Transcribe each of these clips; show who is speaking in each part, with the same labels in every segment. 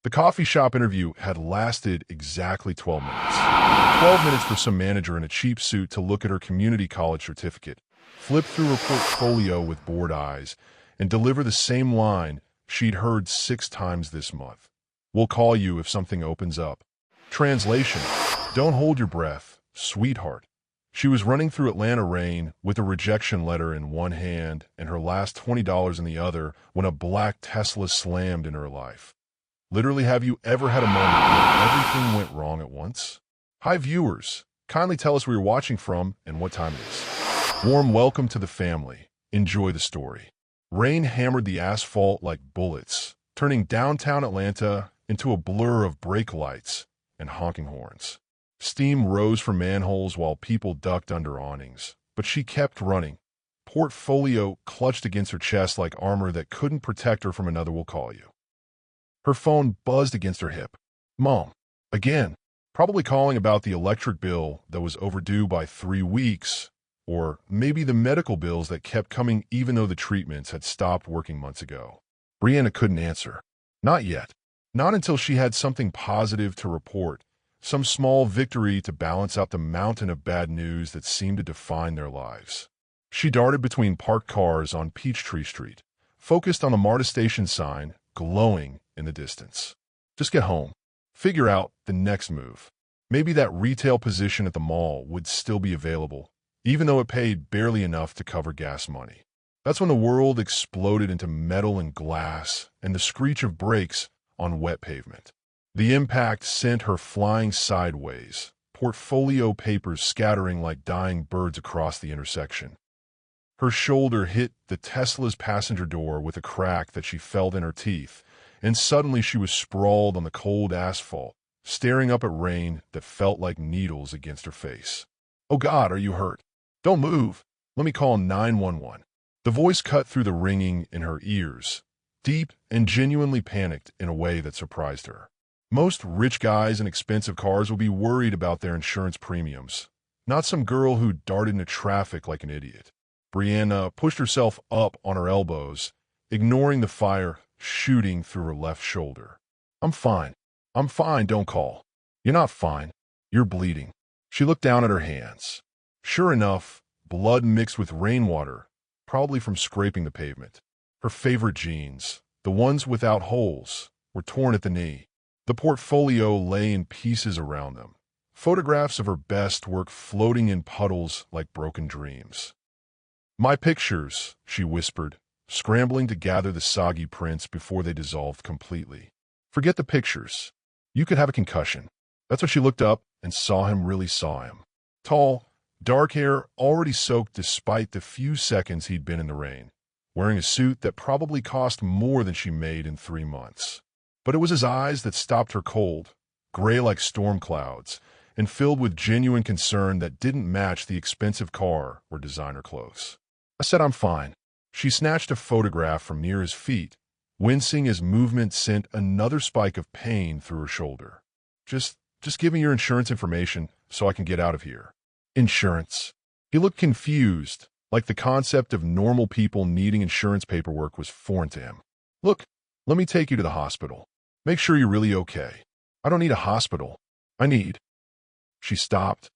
Speaker 1: The coffee shop interview had lasted exactly 12 minutes. 12 minutes for some manager in a cheap suit to look at her community college certificate, flip through her portfolio with bored eyes, and deliver the same line she'd heard 6 times this month. "We'll call you if something opens up." Translation: don't hold your breath, sweetheart. She was running through Atlanta rain with a rejection letter in one hand and her last $20 in the other when a black Tesla slammed in her life. Literally, have you ever had a moment where everything went wrong at once? Hi viewers, kindly tell us where you're watching from and what time it is. Warm welcome to the family. Enjoy the story. Rain hammered the asphalt like bullets, turning downtown Atlanta into a blur of brake lights and honking horns. Steam rose from manholes while people ducked under awnings, but she kept running. Portfolio clutched against her chest like armor that couldn't protect her from another "will call you." Her phone buzzed against her hip. Mom, again, probably calling about the electric bill that was overdue by 3 weeks, or maybe the medical bills that kept coming even though the treatments had stopped working months ago. Brianna couldn't answer. Not yet. Not until she had something positive to report, some small victory to balance out the mountain of bad news that seemed to define their lives. She darted between parked cars on Peachtree Street, focused on the MARTA station sign glowing in the distance. Just get home. Figure out the next move. Maybe that retail position at the mall would still be available, even though it paid barely enough to cover gas money. That's when the world exploded into metal and glass and the screech of brakes on wet pavement. The impact sent her flying sideways, portfolio papers scattering like dying birds across the intersection. Her shoulder hit the Tesla's passenger door with a crack that she felt in her teeth, and suddenly she was sprawled on the cold asphalt, staring up at rain that felt like needles against her face. "Oh God, are you hurt? Don't move. Let me call 911. The voice cut through the ringing in her ears, deep and genuinely panicked in a way that surprised her. Most rich guys in expensive cars will be worried about their insurance premiums, not some girl who darted into traffic like an idiot. Brianna pushed herself up on her elbows, ignoring the fire shooting through her left shoulder. I'm fine. Don't call." "You're not fine. You're bleeding." She looked down at her hands. Sure enough, blood mixed with rainwater, probably from scraping the pavement. Her favorite jeans, the ones without holes, were torn at the knee. The portfolio lay in pieces around them, photographs of her best work floating in puddles like broken dreams. "My pictures," she whispered, scrambling to gather the soggy prints before they dissolved completely. "Forget the pictures. You could have a concussion." That's when she looked up and saw him. Tall, dark hair already soaked despite the few seconds he'd been in the rain, wearing a suit that probably cost more than she made in 3 months. But it was his eyes that stopped her cold, gray like storm clouds, and filled with genuine concern that didn't match the expensive car or designer clothes. "I said I'm fine." She snatched a photograph from near his feet, wincing as movement sent another spike of pain through her shoulder. Just give me your insurance information so I can get out of here." "Insurance?" He looked confused, like the concept of normal people needing insurance paperwork was foreign to him. "Look, let me take you to the hospital. Make sure you're really okay." "I don't need a hospital. I need—" She stopped,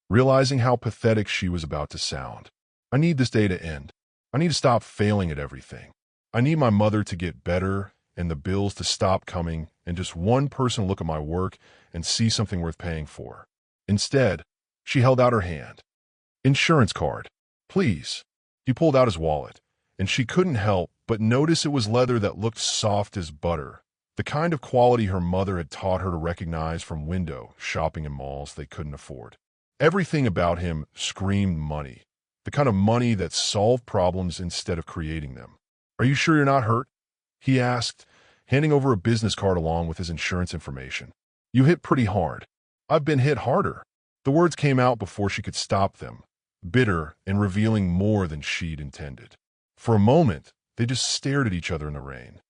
Speaker 1: realizing how pathetic she was about to sound. "I need this day to end. I need to stop failing at everything. I need my mother to get better and the bills to stop coming and just one person look at my work and see something worth paying for." Instead, she held out her hand. "Insurance card, please." He pulled out his wallet, and she couldn't help but notice it was leather that looked soft as butter, the kind of quality her mother had taught her to recognize from window shopping in malls they couldn't afford. Everything about him screamed money, the kind of money that solved problems instead of creating them. "Are you sure you're not hurt?" he asked, handing over a business card along with his insurance information. "You hit pretty hard." "I've been hit harder." The words came out before she could stop them, bitter and revealing more than she'd intended. For a moment, they just stared at each other in the rain.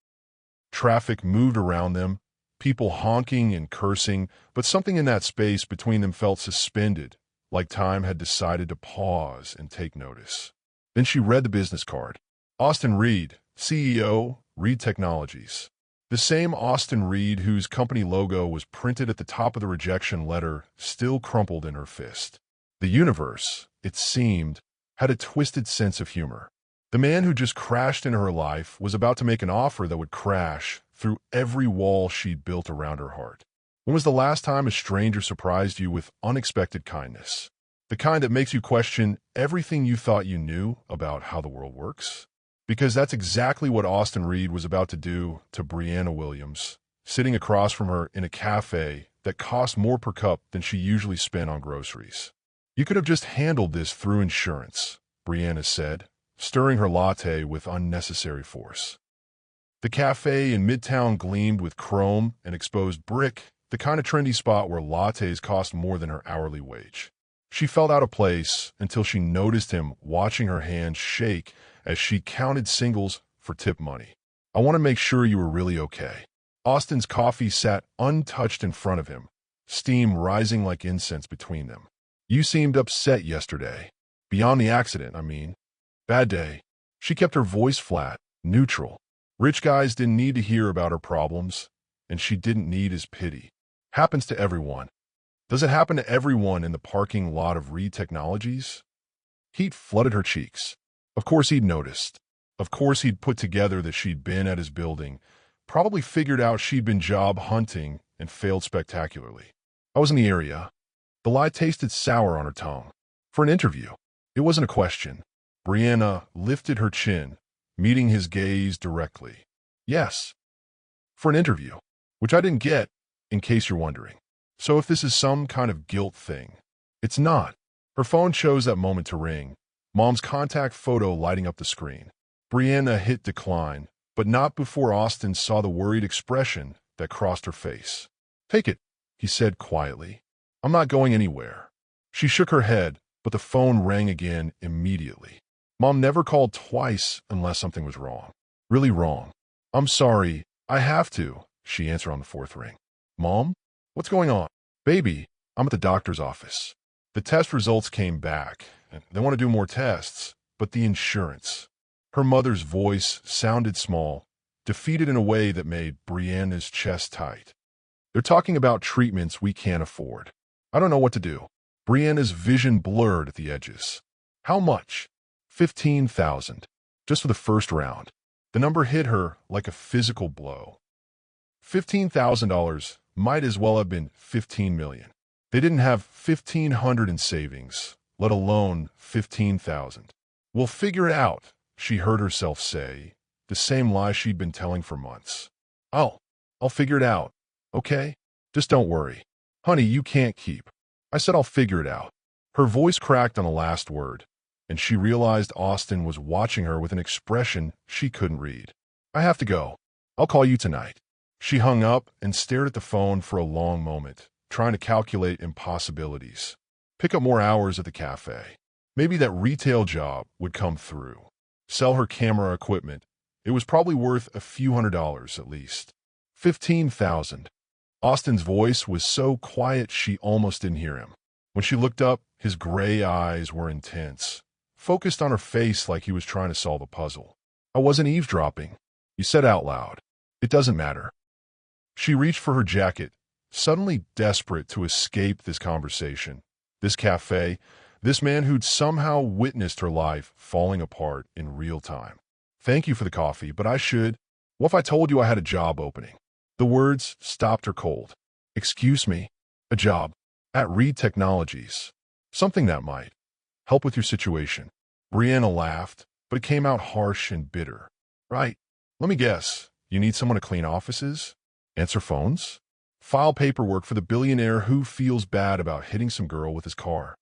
Speaker 1: Traffic moved around them, people honking and cursing, but something in that space between them felt suspended, like time had decided to pause and take notice. Then she read the business card. Austin Reed, CEO, Reed Technologies. The same Austin Reed whose company logo was printed at the top of the rejection letter still crumpled in her fist. The universe, it seemed, had a twisted sense of humor. The man who just crashed into her life was about to make an offer that would crash through every wall she'd built around her heart. When was the last time a stranger surprised you with unexpected kindness? The kind that makes you question everything you thought you knew about how the world works? Because that's exactly what Austin Reed was about to do to Brianna Williams, sitting across from her in a cafe that cost more per cup than she usually spent on groceries. You could have just handled this through insurance, Brianna said, stirring her latte with unnecessary force. The cafe in Midtown gleamed with chrome and exposed brick, the kind of trendy spot where lattes cost more than her hourly wage. She felt out of place until she noticed him watching her hands shake as she counted singles for tip money. I want to make sure you were really okay. Austin's coffee sat untouched in front of him, steam rising like incense between them. You seemed upset yesterday. Beyond the accident, I mean. Bad day. She kept her voice flat, neutral. Rich guys didn't need to hear about her problems, and she didn't need his pity. Happens to everyone. Does it happen to everyone in the parking lot of Reed Technologies? Heat flooded her cheeks. Of course he'd noticed. Of course he'd put together that she'd been at his building, probably figured out she'd been job hunting and failed spectacularly. I was in the area. The lie tasted sour on her tongue. For an interview. It wasn't a question. Brianna lifted her chin, meeting his gaze directly. Yes. For an interview. Which I didn't get, in case you're wondering. So if this is some kind of guilt thing, it's not. Her phone chose that moment to ring, Mom's contact photo lighting up the screen. Brianna hit decline, but not before Austin saw the worried expression that crossed her face. Take it, he said quietly. I'm not going anywhere. She shook her head, but the phone rang again immediately. Mom never called twice unless something was wrong. Really wrong. I'm sorry, I have to, she answered on the fourth ring. Mom? What's going on? Baby, I'm at the doctor's office. The test results came back, and they want to do more tests, but the insurance. Her mother's voice sounded small, defeated in a way that made Brianna's chest tight. They're talking about treatments we can't afford. I don't know what to do. Brianna's vision blurred at the edges. How much? $15,000. Just for the first round. The number hit her like a physical blow. $15,000 might as well have been $15 million. They didn't have $1,500 in savings, let alone $15,000. We'll figure it out, she heard herself say, the same lie she'd been telling for months. I'll figure it out, okay? Just don't worry. Honey, you can't keep. I said I'll figure it out. Her voice cracked on the last word, and she realized Austin was watching her with an expression she couldn't read. I have to go. I'll call you tonight. She hung up and stared at the phone for a long moment, trying to calculate impossibilities. Pick up more hours at the cafe. Maybe that retail job would come through. Sell her camera equipment. It was probably worth a few $100s at least. $15,000. Austin's voice was so quiet she almost didn't hear him. When she looked up, his gray eyes were intense, focused on her face like he was trying to solve a puzzle. I wasn't eavesdropping. He said out loud. It doesn't matter. She reached for her jacket, suddenly desperate to escape this conversation, this cafe, this man who'd somehow witnessed her life falling apart in real time. Thank you for the coffee, but I should. What if I told you I had a job opening? The words stopped her cold. Excuse me? A job? At Reed Technologies. Something that might help with your situation. Brianna laughed, but it came out harsh and bitter. Right. Let me guess. You need someone to clean offices? Answer phones? File paperwork for the billionaire who feels bad about hitting some girl with his car.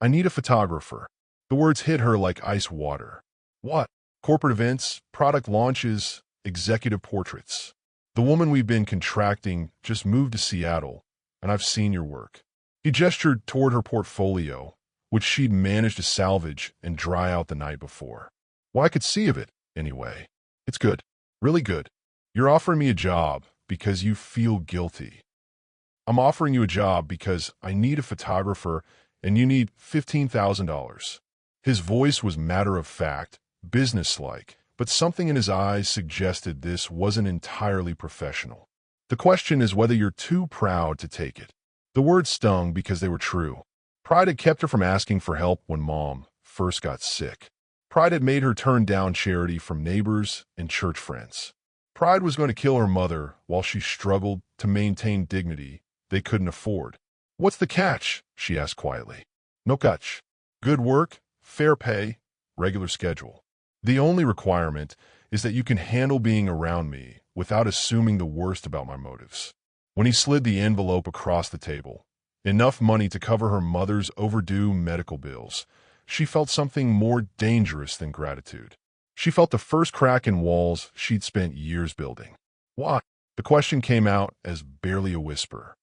Speaker 1: I need a photographer. The words hit her like ice water. What? Corporate events, product launches, executive portraits. The woman we've been contracting just moved to Seattle, and I've seen your work. He gestured toward her portfolio, which she'd managed to salvage and dry out the night before. Well, I could see of it, anyway. It's good. Really good. You're offering me a job because you feel guilty. I'm offering you a job because I need a photographer and you need $15,000. His voice was matter-of-fact, businesslike, but something in his eyes suggested this wasn't entirely professional. The question is whether you're too proud to take it. The words stung because they were true. Pride had kept her from asking for help when Mom first got sick. Pride had made her turn down charity from neighbors and church friends. Pride was going to kill her mother while she struggled to maintain dignity they couldn't afford. "What's the catch?" she asked quietly. "No catch. Good work, fair pay, regular schedule. The only requirement is that you can handle being around me without assuming the worst about my motives." When he slid the envelope across the table, enough money to cover her mother's overdue medical bills, she felt something more dangerous than gratitude. She felt the first crack in walls she'd spent years building. Why? The question came out as barely a whisper.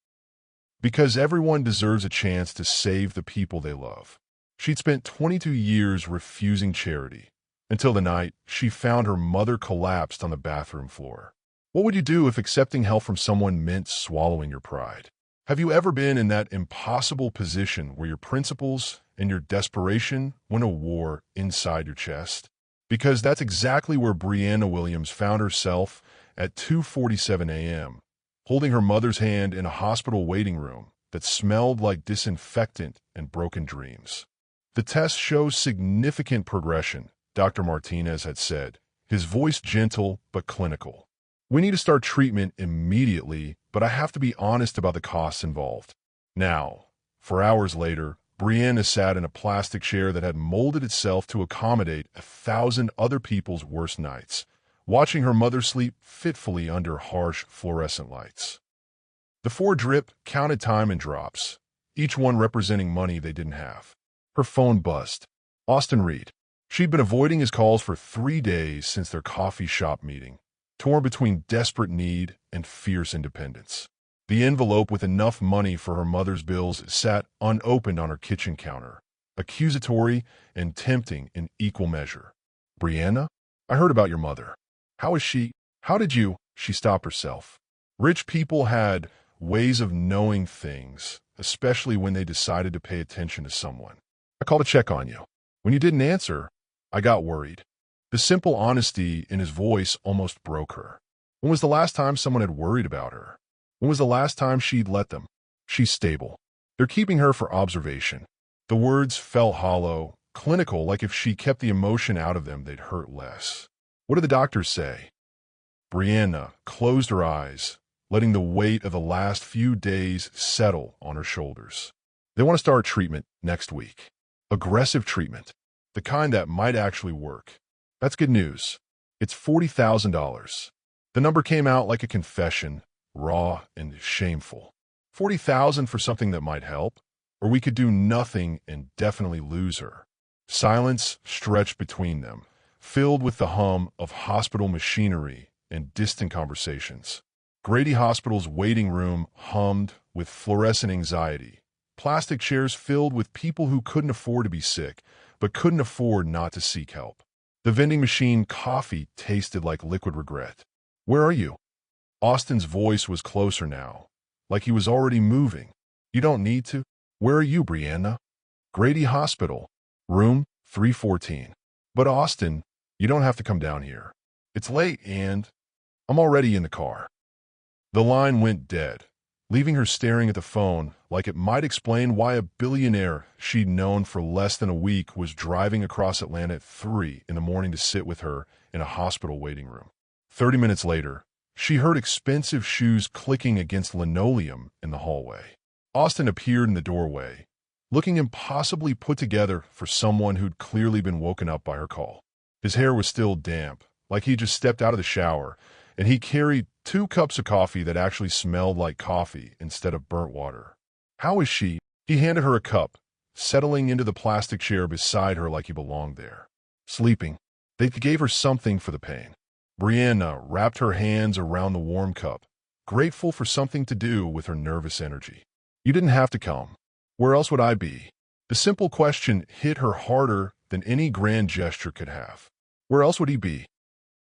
Speaker 1: Because everyone deserves a chance to save the people they love. She'd spent 22 years refusing charity, until the night she found her mother collapsed on the bathroom floor. What would you do if accepting help from someone meant swallowing your pride? Have you ever been in that impossible position where your principles and your desperation win a war inside your chest? Because that's exactly where Brianna Williams found herself at 2:47 a.m., holding her mother's hand in a hospital waiting room that smelled like disinfectant and broken dreams. The test shows significant progression, Dr. Martinez had said, his voice gentle but clinical. "We need to start treatment immediately, but I have to be honest about the costs involved." Now, for hours later, Brianna sat in a plastic chair that had molded itself to accommodate 1,000 other people's worst nights, watching her mother sleep fitfully under harsh fluorescent lights. The 4 drip counted time in drops, each one representing money they didn't have. Her phone buzzed. Austin Reed. She'd been avoiding his calls for 3 days since their coffee shop meeting, torn between desperate need and fierce independence. The envelope with enough money for her mother's bills sat unopened on her kitchen counter, accusatory and tempting in equal measure. "Brianna, I heard about your mother. How is she? How did you?" She stopped herself. Rich people had ways of knowing things, especially when they decided to pay attention to someone. "I called to check on you. When you didn't answer, I got worried." The simple honesty in his voice almost broke her. When was the last time someone had worried about her? When was the last time she'd let them? "She's stable. They're keeping her for observation." The words felt hollow, clinical, like if she kept the emotion out of them, they'd hurt less. "What did the doctors say?" Brianna closed her eyes, letting the weight of the last few days settle on her shoulders. "They want to start treatment next week. Aggressive treatment. The kind that might actually work. That's good news. It's $40,000. The number came out like a confession, raw and shameful. 40,000 for something that might help, or we could do nothing and definitely lose her. Silence stretched between them, filled with the hum of hospital machinery and distant conversations. Grady Hospital's waiting room hummed with fluorescent anxiety, plastic chairs filled with people who couldn't afford to be sick, but couldn't afford not to seek help. The vending machine coffee tasted like liquid regret. "Where are you?" Austin's voice was closer now, like he was already moving. "You don't need to." "Where are you, Brianna?" "Grady Hospital, room 314. "But Austin, you don't have to come down here. It's late and I'm already in the car." The line went dead, leaving her staring at the phone like it might explain why a billionaire she'd known for less than a week was driving across Atlanta at 3 in the morning to sit with her in a hospital waiting room. 30 minutes later, she heard expensive shoes clicking against linoleum in the hallway. Austin appeared in the doorway, looking impossibly put together for someone who'd clearly been woken up by her call. His hair was still damp, like he just stepped out of the shower, and he carried 2 cups of coffee that actually smelled like coffee instead of burnt water. "How is she?" He handed her a cup, settling into the plastic chair beside her like he belonged there. "Sleeping." They gave her something for the pain. Brianna wrapped her hands around the warm cup, grateful for something to do with her nervous energy. "You didn't have to come. Where else would I be?" The simple question hit her harder than any grand gesture could have. Where else would he be?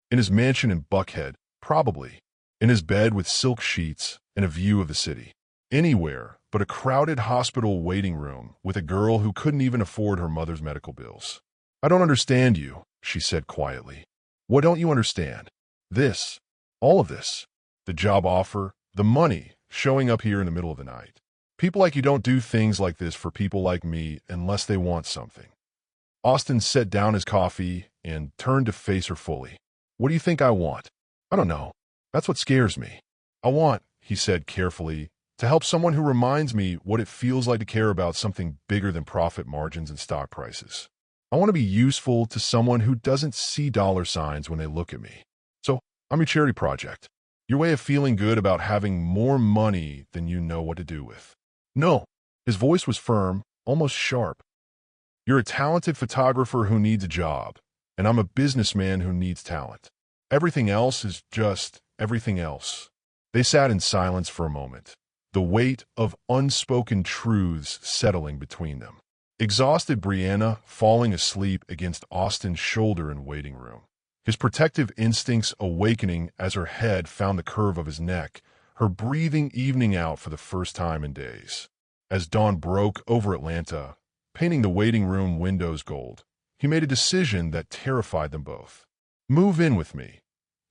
Speaker 1: In his mansion in Buckhead, probably. In his bed with silk sheets and a view of the city. Anywhere but a crowded hospital waiting room with a girl who couldn't even afford her mother's medical bills. "I don't understand you," she said quietly. What don't you understand? This. All of this. The job offer, the money, showing up here in the middle of the night. People like you don't do things like this for people like me unless they want something. Austin set down his coffee and turned to face her fully. What do you think I want? I don't know. That's what scares me. I want, he said carefully, to help someone who reminds me what it feels like to care about something bigger than profit margins and stock prices. I want to be useful to someone who doesn't see dollar signs when they look at me. So, I'm your charity project. Your way of feeling good about having more money than you know what to do with. No. His voice was firm, almost sharp. You're a talented photographer who needs a job, and I'm a businessman who needs talent. Everything else is just everything else. They sat in silence for a moment, the weight of unspoken truths settling between them. Exhausted Brianna falling asleep against Austin's shoulder in waiting room. His protective instincts awakening as her head found the curve of his neck, her breathing evening out for the first time in days. As dawn broke over Atlanta, painting the waiting room windows gold, he made a decision that terrified them both. Move in with me,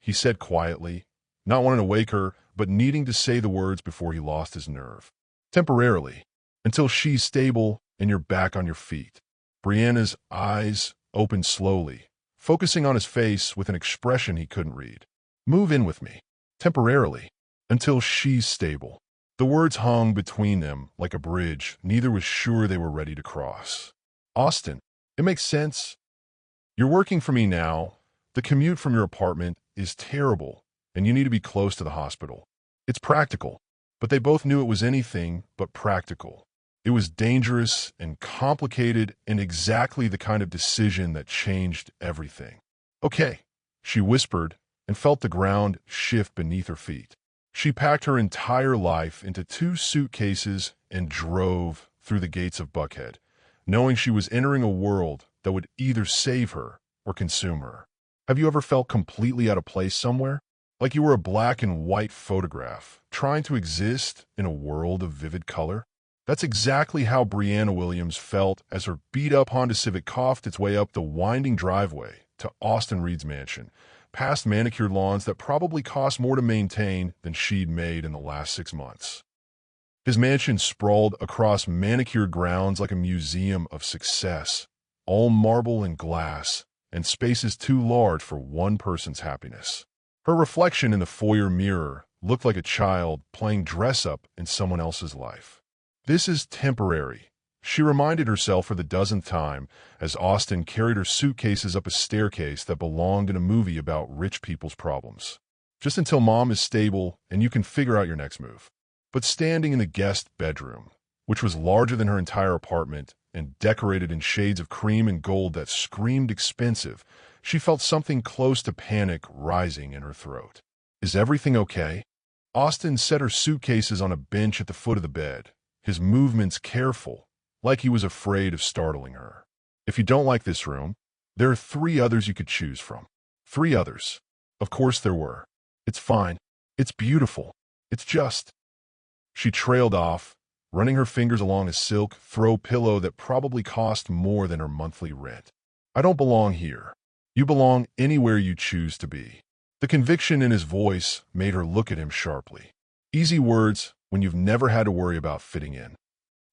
Speaker 1: he said quietly, not wanting to wake her, but needing to say the words before he lost his nerve. Temporarily, until she's stable and you're back on your feet. Brianna's eyes opened slowly, focusing on his face with an expression he couldn't read. Move in with me. Temporarily. Until she's stable. The words hung between them like a bridge neither was sure they were ready to cross. Austin, it makes sense. You're working for me now. The commute from your apartment is terrible, and you need to be close to the hospital. It's practical, but they both knew it was anything but practical. It was dangerous and complicated and exactly the kind of decision that changed everything. Okay, she whispered and felt the ground shift beneath her feet. She packed her entire life into 2 suitcases and drove through the gates of Buckhead, knowing she was entering a world that would either save her or consume her. Have you ever felt completely out of place somewhere? Like you were a black and white photograph, trying to exist in a world of vivid color? That's exactly how Brianna Williams felt as her beat-up Honda Civic coughed its way up the winding driveway to Austin Reed's mansion, past manicured lawns that probably cost more to maintain than she'd made in the last 6 months. His mansion sprawled across manicured grounds like a museum of success, all marble and glass, and spaces too large for one person's happiness. Her reflection in the foyer mirror looked like a child playing dress-up in someone else's life. This is temporary, she reminded herself for the 10th time as Austin carried her suitcases up a staircase that belonged in a movie about rich people's problems. Just until mom is stable and you can figure out your next move. But standing in the guest bedroom, which was larger than her entire apartment and decorated in shades of cream and gold that screamed expensive, she felt something close to panic rising in her throat. Is everything okay? Austin set her suitcases on a bench at the foot of the bed, his movements careful, like he was afraid of startling her. If you don't like this room, there are 3 others you could choose from. 3 others. Of course there were. It's fine. It's beautiful. It's just... She trailed off, running her fingers along a silk throw pillow that probably cost more than her monthly rent. I don't belong here. You belong anywhere you choose to be. The conviction in his voice made her look at him sharply. Easy words when you've never had to worry about fitting in.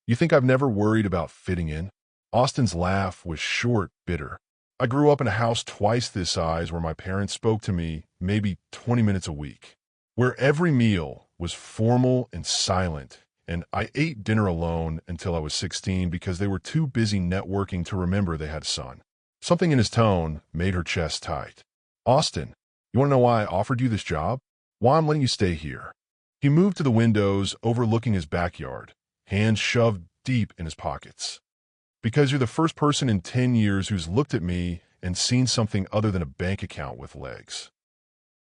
Speaker 1: You think I've never worried about fitting in? Austin's laugh was short, bitter. I grew up in a house twice this size where my parents spoke to me maybe 20 minutes a week, where every meal was formal and silent, and I ate dinner alone until I was 16 because they were too busy networking to remember they had a son. Something in his tone made her chest tight. Austin, you want to know why I offered you this job? Why I'm letting you stay here? He moved to the windows overlooking his backyard, hands shoved deep in his pockets. Because you're the first person in 10 years who's looked at me and seen something other than a bank account with legs.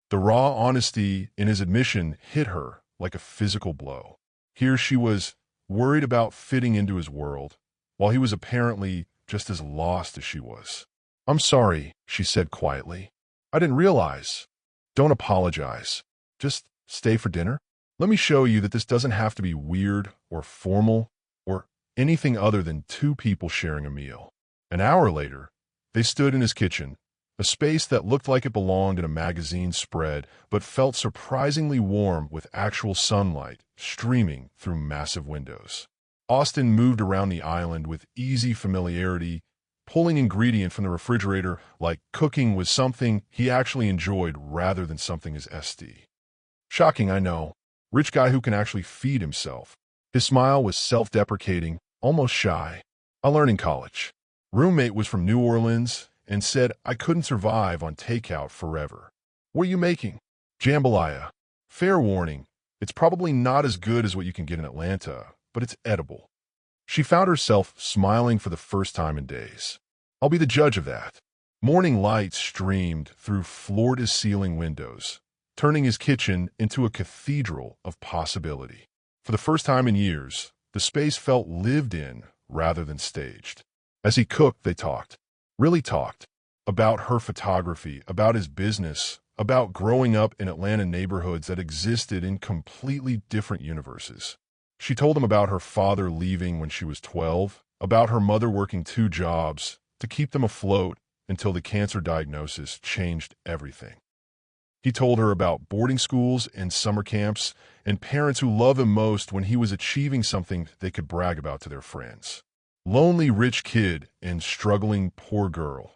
Speaker 1: The raw honesty in his admission hit her like a physical blow. Here she was, worried about fitting into his world, while he was apparently just as lost as she was. I'm sorry, she said quietly. I didn't realize. Don't apologize. Just stay for dinner. Let me show you that this doesn't have to be weird or formal or anything other than 2 people sharing a meal. An hour later, they stood in his kitchen, A space that looked like it belonged in a magazine spread, but felt surprisingly warm with actual sunlight streaming through massive windows. Austin moved around the island with easy familiarity, pulling ingredient from the refrigerator like cooking was something he actually enjoyed rather than something his SD. Shocking, I know. Rich guy who can actually feed himself. His smile was self-deprecating, almost shy. I learned in college. Roommate was from New Orleans and said I couldn't survive on takeout forever. What are you making? Jambalaya. Fair warning, it's probably not as good as what you can get in Atlanta, but it's edible. She found herself smiling for the first time in days. I'll be the judge of that. Morning light streamed through floor-to-ceiling windows, turning his kitchen into a cathedral of possibility. For the first time in years, the space felt lived in rather than staged. As he cooked, they talked. Really talked. About her photography, about his business, about growing up in Atlanta neighborhoods that existed in completely different universes. She told him about her father leaving when she was 12, about her mother working 2 jobs to keep them afloat until the cancer diagnosis changed everything. He told her about boarding schools and summer camps and parents who love him most when he was achieving something they could brag about to their friends. Lonely rich kid and struggling poor girl,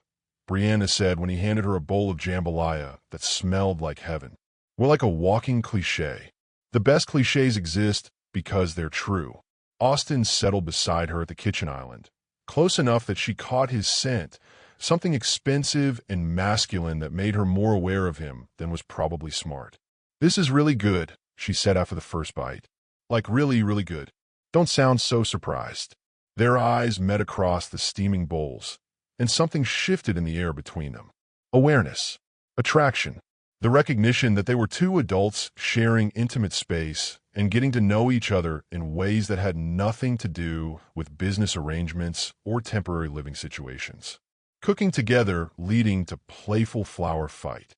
Speaker 1: Brianna said when he handed her a bowl of jambalaya that smelled like heaven. We're like a walking cliché. The best clichés exist because they're true. Austin settled beside her at the kitchen island, close enough that she caught his scent, something expensive and masculine that made her more aware of him than was probably smart. This is really good, she said after the first bite. Like really, really good. Don't sound so surprised. Their eyes met across the steaming bowls, and something shifted in the air between them. Awareness. Attraction. The recognition that they were 2 adults sharing intimate space and getting to know each other in ways that had nothing to do with business arrangements or temporary living situations. Cooking together leading to playful flower fight.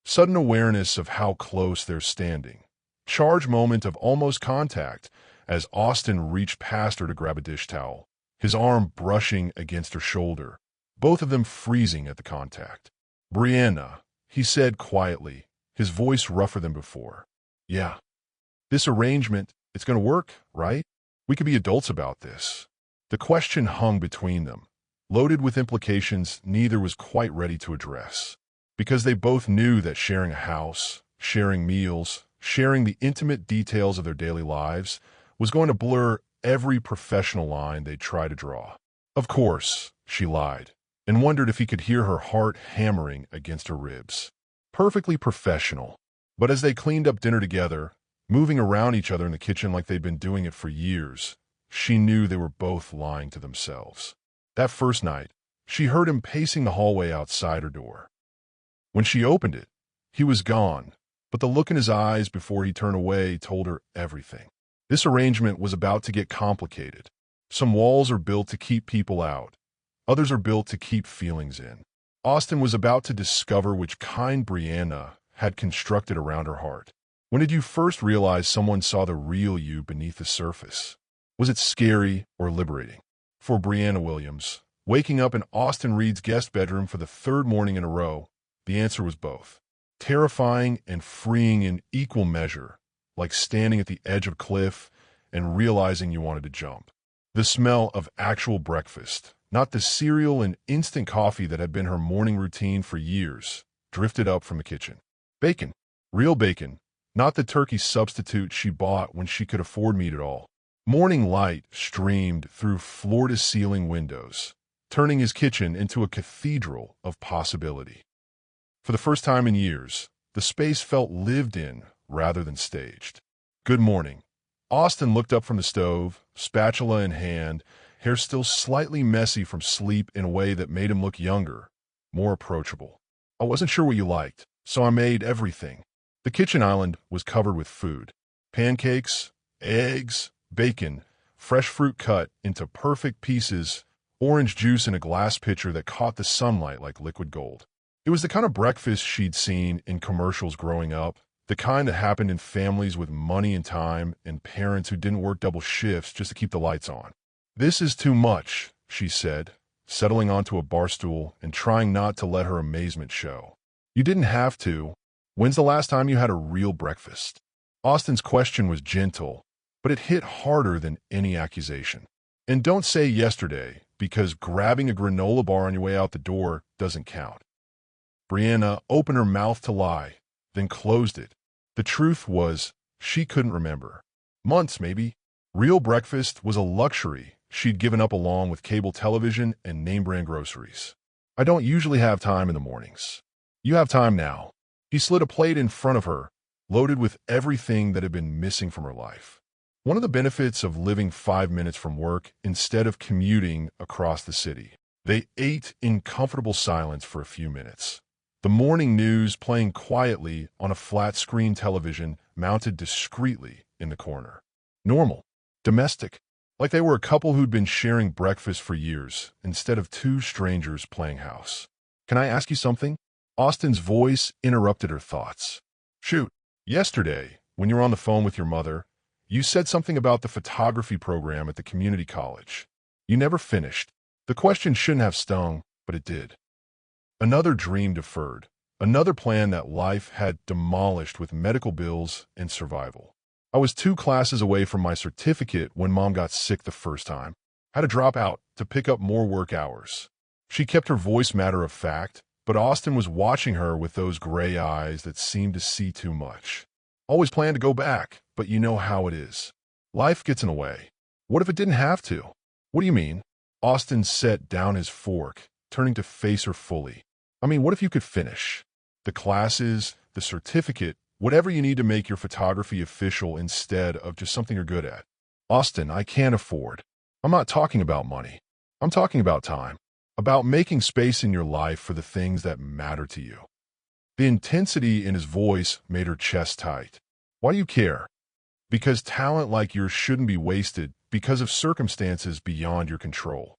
Speaker 1: Sudden awareness of how close they're standing. Charge moment of almost contact as Austin reached past her to grab a dish towel, his arm brushing against her shoulder, both of them freezing at the contact. Brianna, he said quietly, his voice rougher than before. Yeah. This arrangement, it's going to work, right? We could be adults about this. The question hung between them, loaded with implications neither was quite ready to address. Because they both knew that sharing a house, sharing meals, sharing the intimate details of their daily lives was going to blur every professional line they'd try to draw. Of course, she lied, and wondered if he could hear her heart hammering against her ribs. Perfectly professional. But as they cleaned up dinner together, moving around each other in the kitchen like they'd been doing it for years, she knew they were both lying to themselves. That first night, she heard him pacing the hallway outside her door. When she opened it, he was gone, but the look in his eyes before he turned away told her everything. This arrangement was about to get complicated. Some walls are built to keep people out. Others are built to keep feelings in. Austin was about to discover which kind Brianna had constructed around her heart. When did you first realize someone saw the real you beneath the surface? Was it scary or liberating? For Brianna Williams, waking up in Austin Reed's guest bedroom for the 3rd morning in a row, the answer was both. Terrifying and freeing in equal measure, like standing at the edge of a cliff and realizing you wanted to jump. The smell of actual breakfast, not the cereal and instant coffee that had been her morning routine for years, drifted up from the kitchen. Bacon. Real bacon, not the turkey substitute she bought when she could afford meat at all. Morning light streamed through floor-to-ceiling windows, turning his kitchen into a cathedral of possibility. For the first time in years, the space felt lived in rather than staged. Good morning. Austin looked up from the stove, spatula in hand, hair still slightly messy from sleep in a way that made him look younger, more approachable. I wasn't sure what you liked, so I made everything. The kitchen island was covered with food. Pancakes, eggs, bacon, fresh fruit cut into perfect pieces, orange juice in a glass pitcher that caught the sunlight like liquid gold. It was the kind of breakfast she'd seen in commercials growing up, the kind that happened in families with money and time and parents who didn't work double shifts just to keep the lights on. This is too much, she said, settling onto a bar stool and trying not to let her amazement show. You didn't have to. When's the last time you had a real breakfast? Austin's question was gentle, but it hit harder than any accusation. And don't say yesterday, because grabbing a granola bar on your way out the door doesn't count. Brianna opened her mouth to lie, then closed it. The truth was, she couldn't remember. Months, maybe. Real breakfast was a luxury she'd given up along with cable television and name-brand groceries. I don't usually have time in the mornings. You have time now. He slid a plate in front of her, loaded with everything that had been missing from her life. One of the benefits of living 5 minutes from work instead of commuting across the city. They ate in comfortable silence for a few minutes. The morning news playing quietly on a flat-screen television mounted discreetly in the corner. Normal. Domestic. Like they were a couple who'd been sharing breakfast for years, instead of two strangers playing house. Can I ask you something? Austin's voice interrupted her thoughts. Shoot. Yesterday, when you were on the phone with your mother, you said something about the photography program at the community college. You never finished. The question shouldn't have stung, but it did. Another dream deferred. Another plan that life had demolished with medical bills and survival. I was 2 classes away from my certificate when Mom got sick the first time. Had to drop out to pick up more work hours. She kept her voice matter of fact, but Austin was watching her with those gray eyes that seemed to see too much. Always planned to go back, but you know how it is. Life gets in the way. What if it didn't have to? What do you mean? Austin set down his fork, turning to face her fully. I mean, what if you could finish? The classes, the certificate, whatever you need to make your photography official instead of just something you're good at. Austin, I can't afford. I'm not talking about money. I'm talking about time. About making space in your life for the things that matter to you. The intensity in his voice made her chest tight. Why do you care? Because talent like yours shouldn't be wasted because of circumstances beyond your control.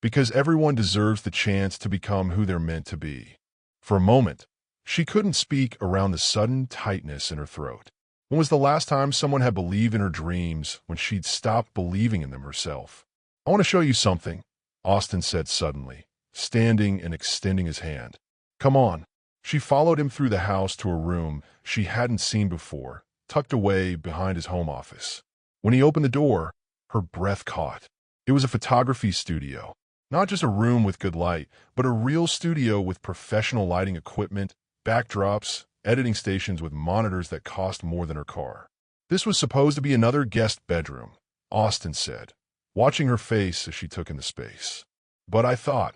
Speaker 1: Because everyone deserves the chance to become who they're meant to be. For a moment, she couldn't speak around the sudden tightness in her throat. When was the last time someone had believed in her dreams when she'd stopped believing in them herself? I want to show you something, Austin said suddenly, standing and extending his hand. Come on. She followed him through the house to a room she hadn't seen before, tucked away behind his home office. When he opened the door, her breath caught. It was a photography studio. Not just a room with good light, but a real studio with professional lighting equipment, backdrops, editing stations with monitors that cost more than her car. This was supposed to be another guest bedroom, Austin said, watching her face as she took in the space. But I thought,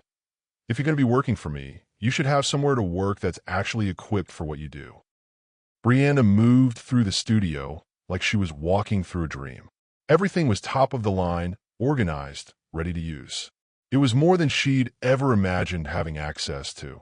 Speaker 1: if you're going to be working for me, you should have somewhere to work that's actually equipped for what you do. Brianna moved through the studio like she was walking through a dream. Everything was top of the line, organized, ready to use. It was more than she'd ever imagined having access to,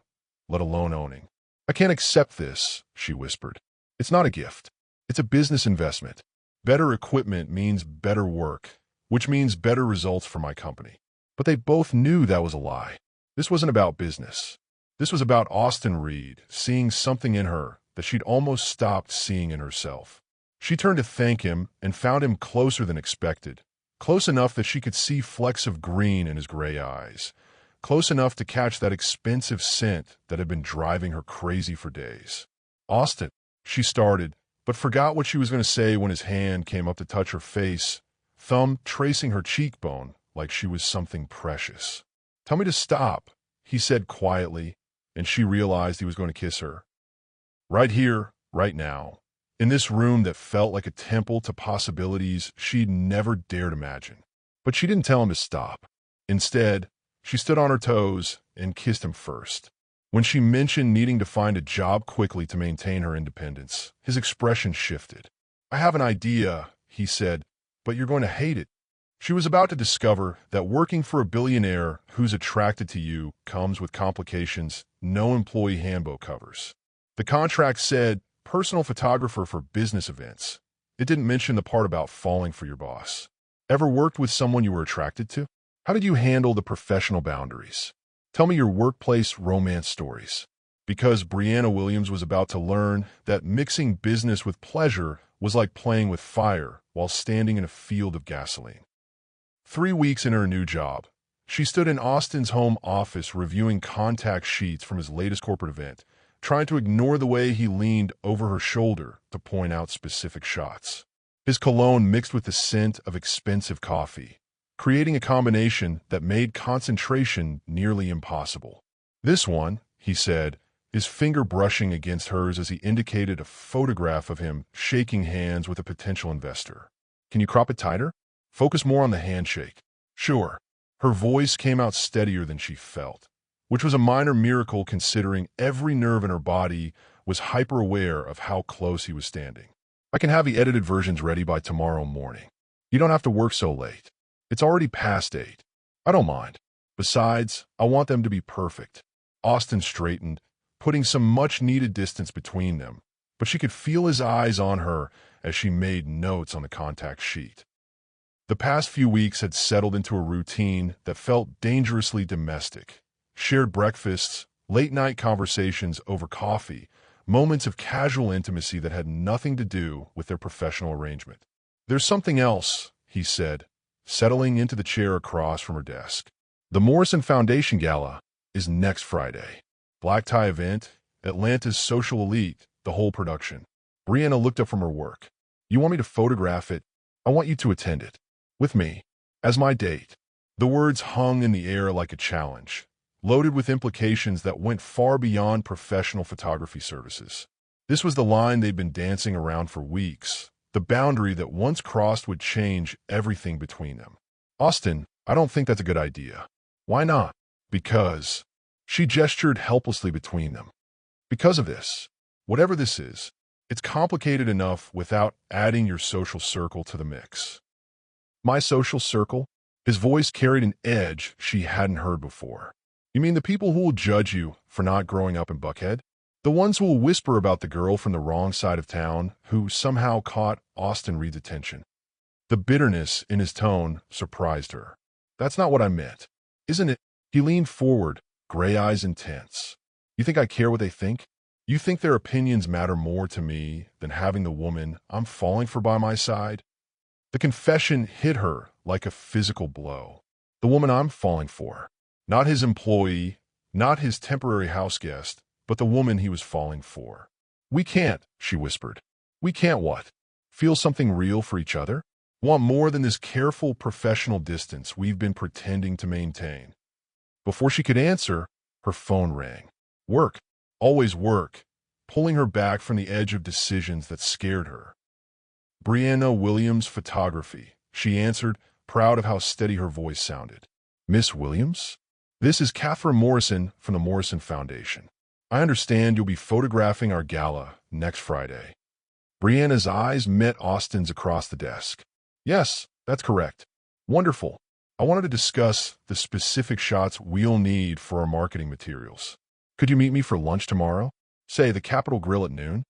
Speaker 1: let alone owning. I can't accept this, she whispered. It's not a gift. It's a business investment. Better equipment means better work, which means better results for my company. But they both knew that was a lie. This wasn't about business. This was about Austin Reed seeing something in her that she'd almost stopped seeing in herself. She turned to thank him and found him closer than expected, close enough that she could see flecks of green in his gray eyes, close enough to catch that expensive scent that had been driving her crazy for days. Austin, she started, but forgot what she was going to say when his hand came up to touch her face, thumb tracing her cheekbone like she was something precious. Tell me to stop, he said quietly, and she realized he was going to kiss her. Right here, right now, in this room that felt like a temple to possibilities she'd never dared imagine. But she didn't tell him to stop. Instead, she stood on her toes and kissed him first. When she mentioned needing to find a job quickly to maintain her independence, his expression shifted. I have an idea, he said, but you're going to hate it. She was about to discover that working for a billionaire who's attracted to you comes with complications no employee handbook covers. The contract said, personal photographer for business events. It didn't mention the part about falling for your boss. Ever worked with someone you were attracted to? How did you handle the professional boundaries? Tell me your workplace romance stories. Because Brianna Williams was about to learn that mixing business with pleasure was like playing with fire while standing in a field of gasoline. 3 weeks in her new job, She stood in Austin's home office reviewing contact sheets from his latest corporate event, trying to ignore the way he leaned over her shoulder to point out specific shots. His cologne mixed with the scent of expensive coffee, creating a combination that made concentration nearly impossible. "This one," he said, his finger brushing against hers as he indicated a photograph of him shaking hands with a potential investor. "Can you crop it tighter? Focus more on the handshake." "Sure." Her voice came out steadier than she felt, which was a minor miracle considering every nerve in her body was hyper-aware of how close he was standing. "I can have the edited versions ready by tomorrow morning. You don't have to work so late. It's already past 8. I don't mind. Besides, I want them to be perfect." Austin straightened, putting some much-needed distance between them, but she could feel his eyes on her as she made notes on the contact sheet. The past few weeks had settled into a routine that felt dangerously domestic. Shared breakfasts, late-night conversations over coffee, moments of casual intimacy that had nothing to do with their professional arrangement. "There's something else," he said, settling into the chair across from her desk. "The Morrison Foundation Gala is next Friday. Black tie event, Atlanta's social elite, the whole production." Brianna looked up from her work. "You want me to photograph it? I want you to attend it. With me. As my date." The words hung in the air like a challenge, loaded with implications that went far beyond professional photography services. This was the line they'd been dancing around for weeks, the boundary that once crossed would change everything between them. "Austin, I don't think that's a good idea." "Why not?" "Because." She gestured helplessly between them. "Because of this. Whatever this is, it's complicated enough without adding your social circle to the mix." "My social circle?" His voice carried an edge she hadn't heard before. "You mean the people who will judge you for not growing up in Buckhead? The ones who will whisper about the girl from the wrong side of town who somehow caught Austin Reed's attention?" The bitterness in his tone surprised her. "That's not what I meant. Isn't it?" He leaned forward, gray eyes intense. "You think I care what they think? You think their opinions matter more to me than having the woman I'm falling for by my side?" The confession hit her like a physical blow. The woman I'm falling for. Not his employee, not his temporary house guest, but the woman he was falling for. "We can't," she whispered. "We can't what? Feel something real for each other? Want more than this careful professional distance we've been pretending to maintain?" Before she could answer, her phone rang. Work. Always work, pulling her back from the edge of decisions that scared her. "Brianna Williams Photography," she answered, proud of how steady her voice sounded. "Miss Williams? This is Catherine Morrison from the Morrison Foundation. I understand you'll be photographing our gala next Friday." Brianna's eyes met Austin's across the desk. "Yes, that's correct." "Wonderful. I wanted to discuss the specific shots we'll need for our marketing materials. Could you meet me for lunch tomorrow? Say, the Capitol Grill at noon?"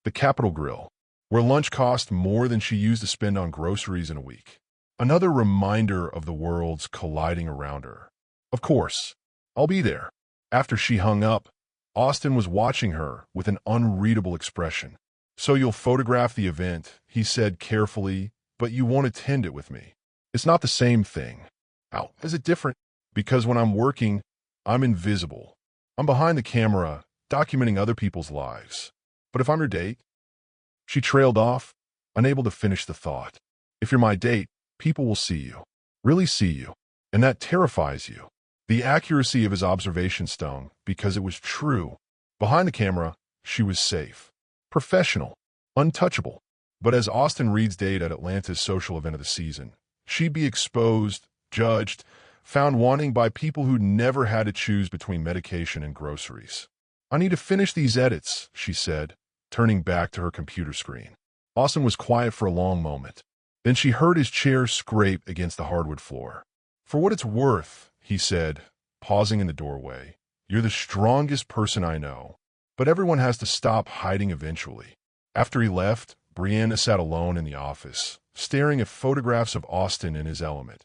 Speaker 1: The Capitol Grill, where lunch cost more than she used to spend on groceries in a week. Another reminder of the worlds colliding around her. "Of course. I'll be there." After she hung up, Austin was watching her with an unreadable expression. "So you'll photograph the event," he said carefully, "but you won't attend it with me." "It's not the same thing." "How is it different?" "Because when I'm working, I'm invisible. I'm behind the camera, documenting other people's lives. But if I'm your date?" She trailed off, unable to finish the thought. "If you're my date, people will see you. Really see you. And that terrifies you." The accuracy of his observation stung because it was true. Behind the camera, she was safe. Professional. Untouchable. But as Austin Reed's date at Atlanta's social event of the season, she'd be exposed, judged, found wanting by people who'd never had to choose between medication and groceries. "I need to finish these edits," she said, turning back to her computer screen. Austin was quiet for a long moment. Then she heard his chair scrape against the hardwood floor. "For what it's worth," he said, pausing in the doorway, "you're the strongest person I know. But everyone has to stop hiding eventually." After he left, Brianna sat alone in the office, staring at photographs of Austin in his element.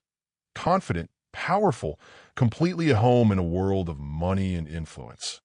Speaker 1: Confident, powerful, completely at home in a world of money and influence.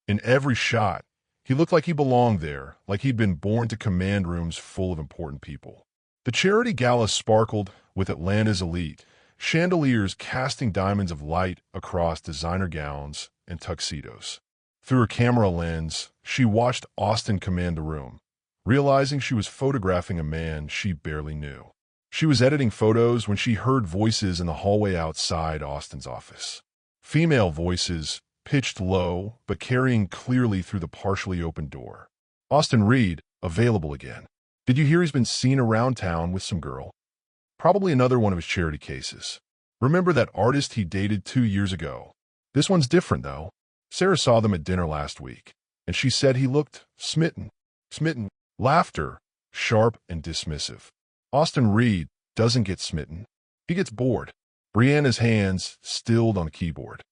Speaker 1: In every shot, he looked like he belonged there, like he'd been born to command rooms full of important people. The charity gala sparkled with Atlanta's elite, chandeliers casting diamonds of light across designer gowns and tuxedos. Through her camera lens, she watched Austin command the room, realizing she was photographing a man she barely knew. She was editing photos when she heard voices in the hallway outside Austin's office. Female voices, pitched low but carrying clearly through the partially open door. "Austin Reed, available again. Did you hear he's been seen around town with some girl? Probably another one of his charity cases. Remember that artist he dated 2 years ago? This one's different, though. Sarah saw them at dinner last week, and she said he looked smitten." Smitten. Laughter, sharp and dismissive. Austin Reed doesn't get smitten. He gets bored. Brianna's hands stilled on the keyboard.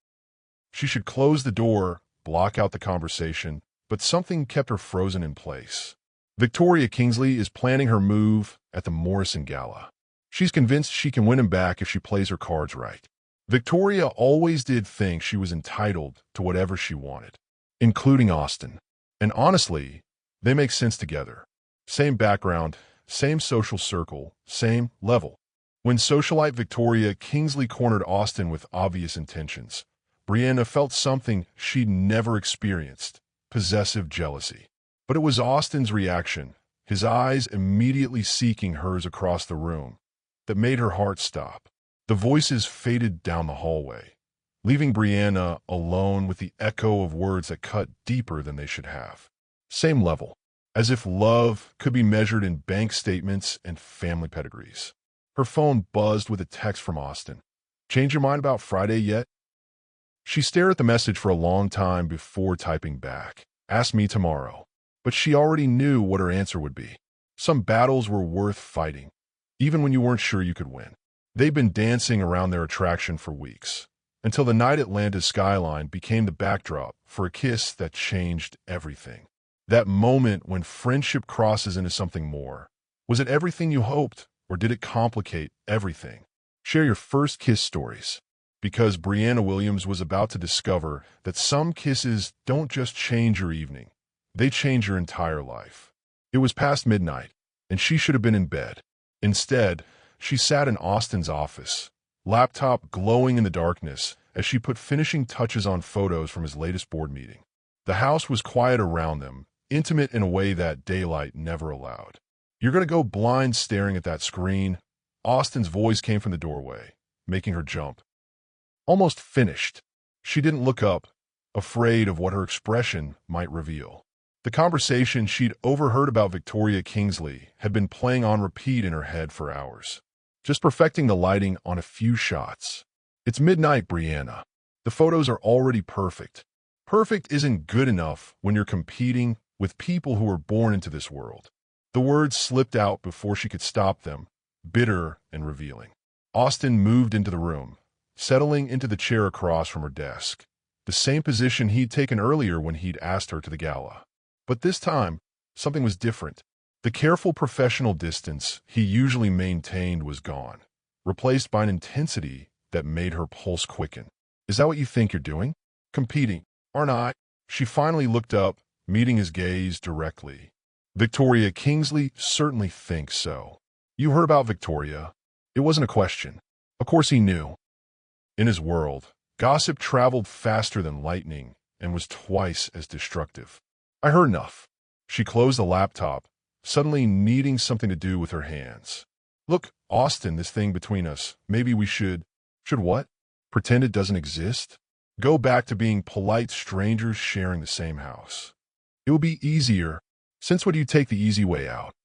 Speaker 1: She should close the door, block out the conversation, but something kept her frozen in place. Victoria Kingsley is planning her move at the Morrison Gala. She's convinced she can win him back if she plays her cards right. Victoria always did think she was entitled to whatever she wanted, including Austin. And honestly, they make sense together. Same background, same social circle, same level. When socialite Victoria Kingsley cornered Austin with obvious intentions, Brianna felt something she'd never experienced: possessive jealousy. But it was Austin's reaction, his eyes immediately seeking hers across the room, that made her heart stop. The voices faded down the hallway, leaving Brianna alone with the echo of words that cut deeper than they should have. Same level, as if love could be measured in bank statements and family pedigrees. Her phone buzzed with a text from Austin. "Change your mind about Friday yet?" She stared at the message for a long time before typing back, "Ask me tomorrow." But she already knew what her answer would be. Some battles were worth fighting, even when you weren't sure you could win. They'd been dancing around their attraction for weeks, until the night Atlanta's skyline became the backdrop for a kiss that changed everything. That moment when friendship crosses into something more. Was it everything you hoped, or did it complicate everything? Share your first kiss stories, because Brianna Williams was about to discover that some kisses don't just change your evening, they change your entire life. It was past midnight, and she should have been in bed. Instead, she sat in Austin's office, laptop glowing in the darkness as she put finishing touches on photos from his latest board meeting. The house was quiet around them, intimate in a way that daylight never allowed. "You're going to go blind staring at that screen?" Austin's voice came from the doorway, making her jump. Almost finished. She didn't look up, afraid of what her expression might reveal. The conversation she'd overheard about Victoria Kingsley had been playing on repeat in her head for hours, just perfecting the lighting on a few shots. "It's midnight, Brianna. The photos are already perfect." Perfect isn't good enough when you're competing with people who were born into this world. The words slipped out before she could stop them, bitter and revealing. Austin moved into the room, settling into the chair across from her desk, the same position he'd taken earlier when he'd asked her to the gala. But this time, something was different. The careful professional distance he usually maintained was gone, replaced by an intensity that made her pulse quicken. "Is that what you think you're doing? Competing, aren't I?" She finally looked up, meeting his gaze directly. "Victoria Kingsley certainly thinks so." You heard about Victoria. It wasn't a question. Of course he knew. In his world, gossip traveled faster than lightning and was twice as destructive. "I heard enough." She closed the laptop, suddenly needing something to do with her hands. "Look, Austin, this thing between us, maybe we should..." "Should what? Pretend it doesn't exist? Go back to being polite strangers sharing the same house? It would be easier. Since would you take the easy way out?"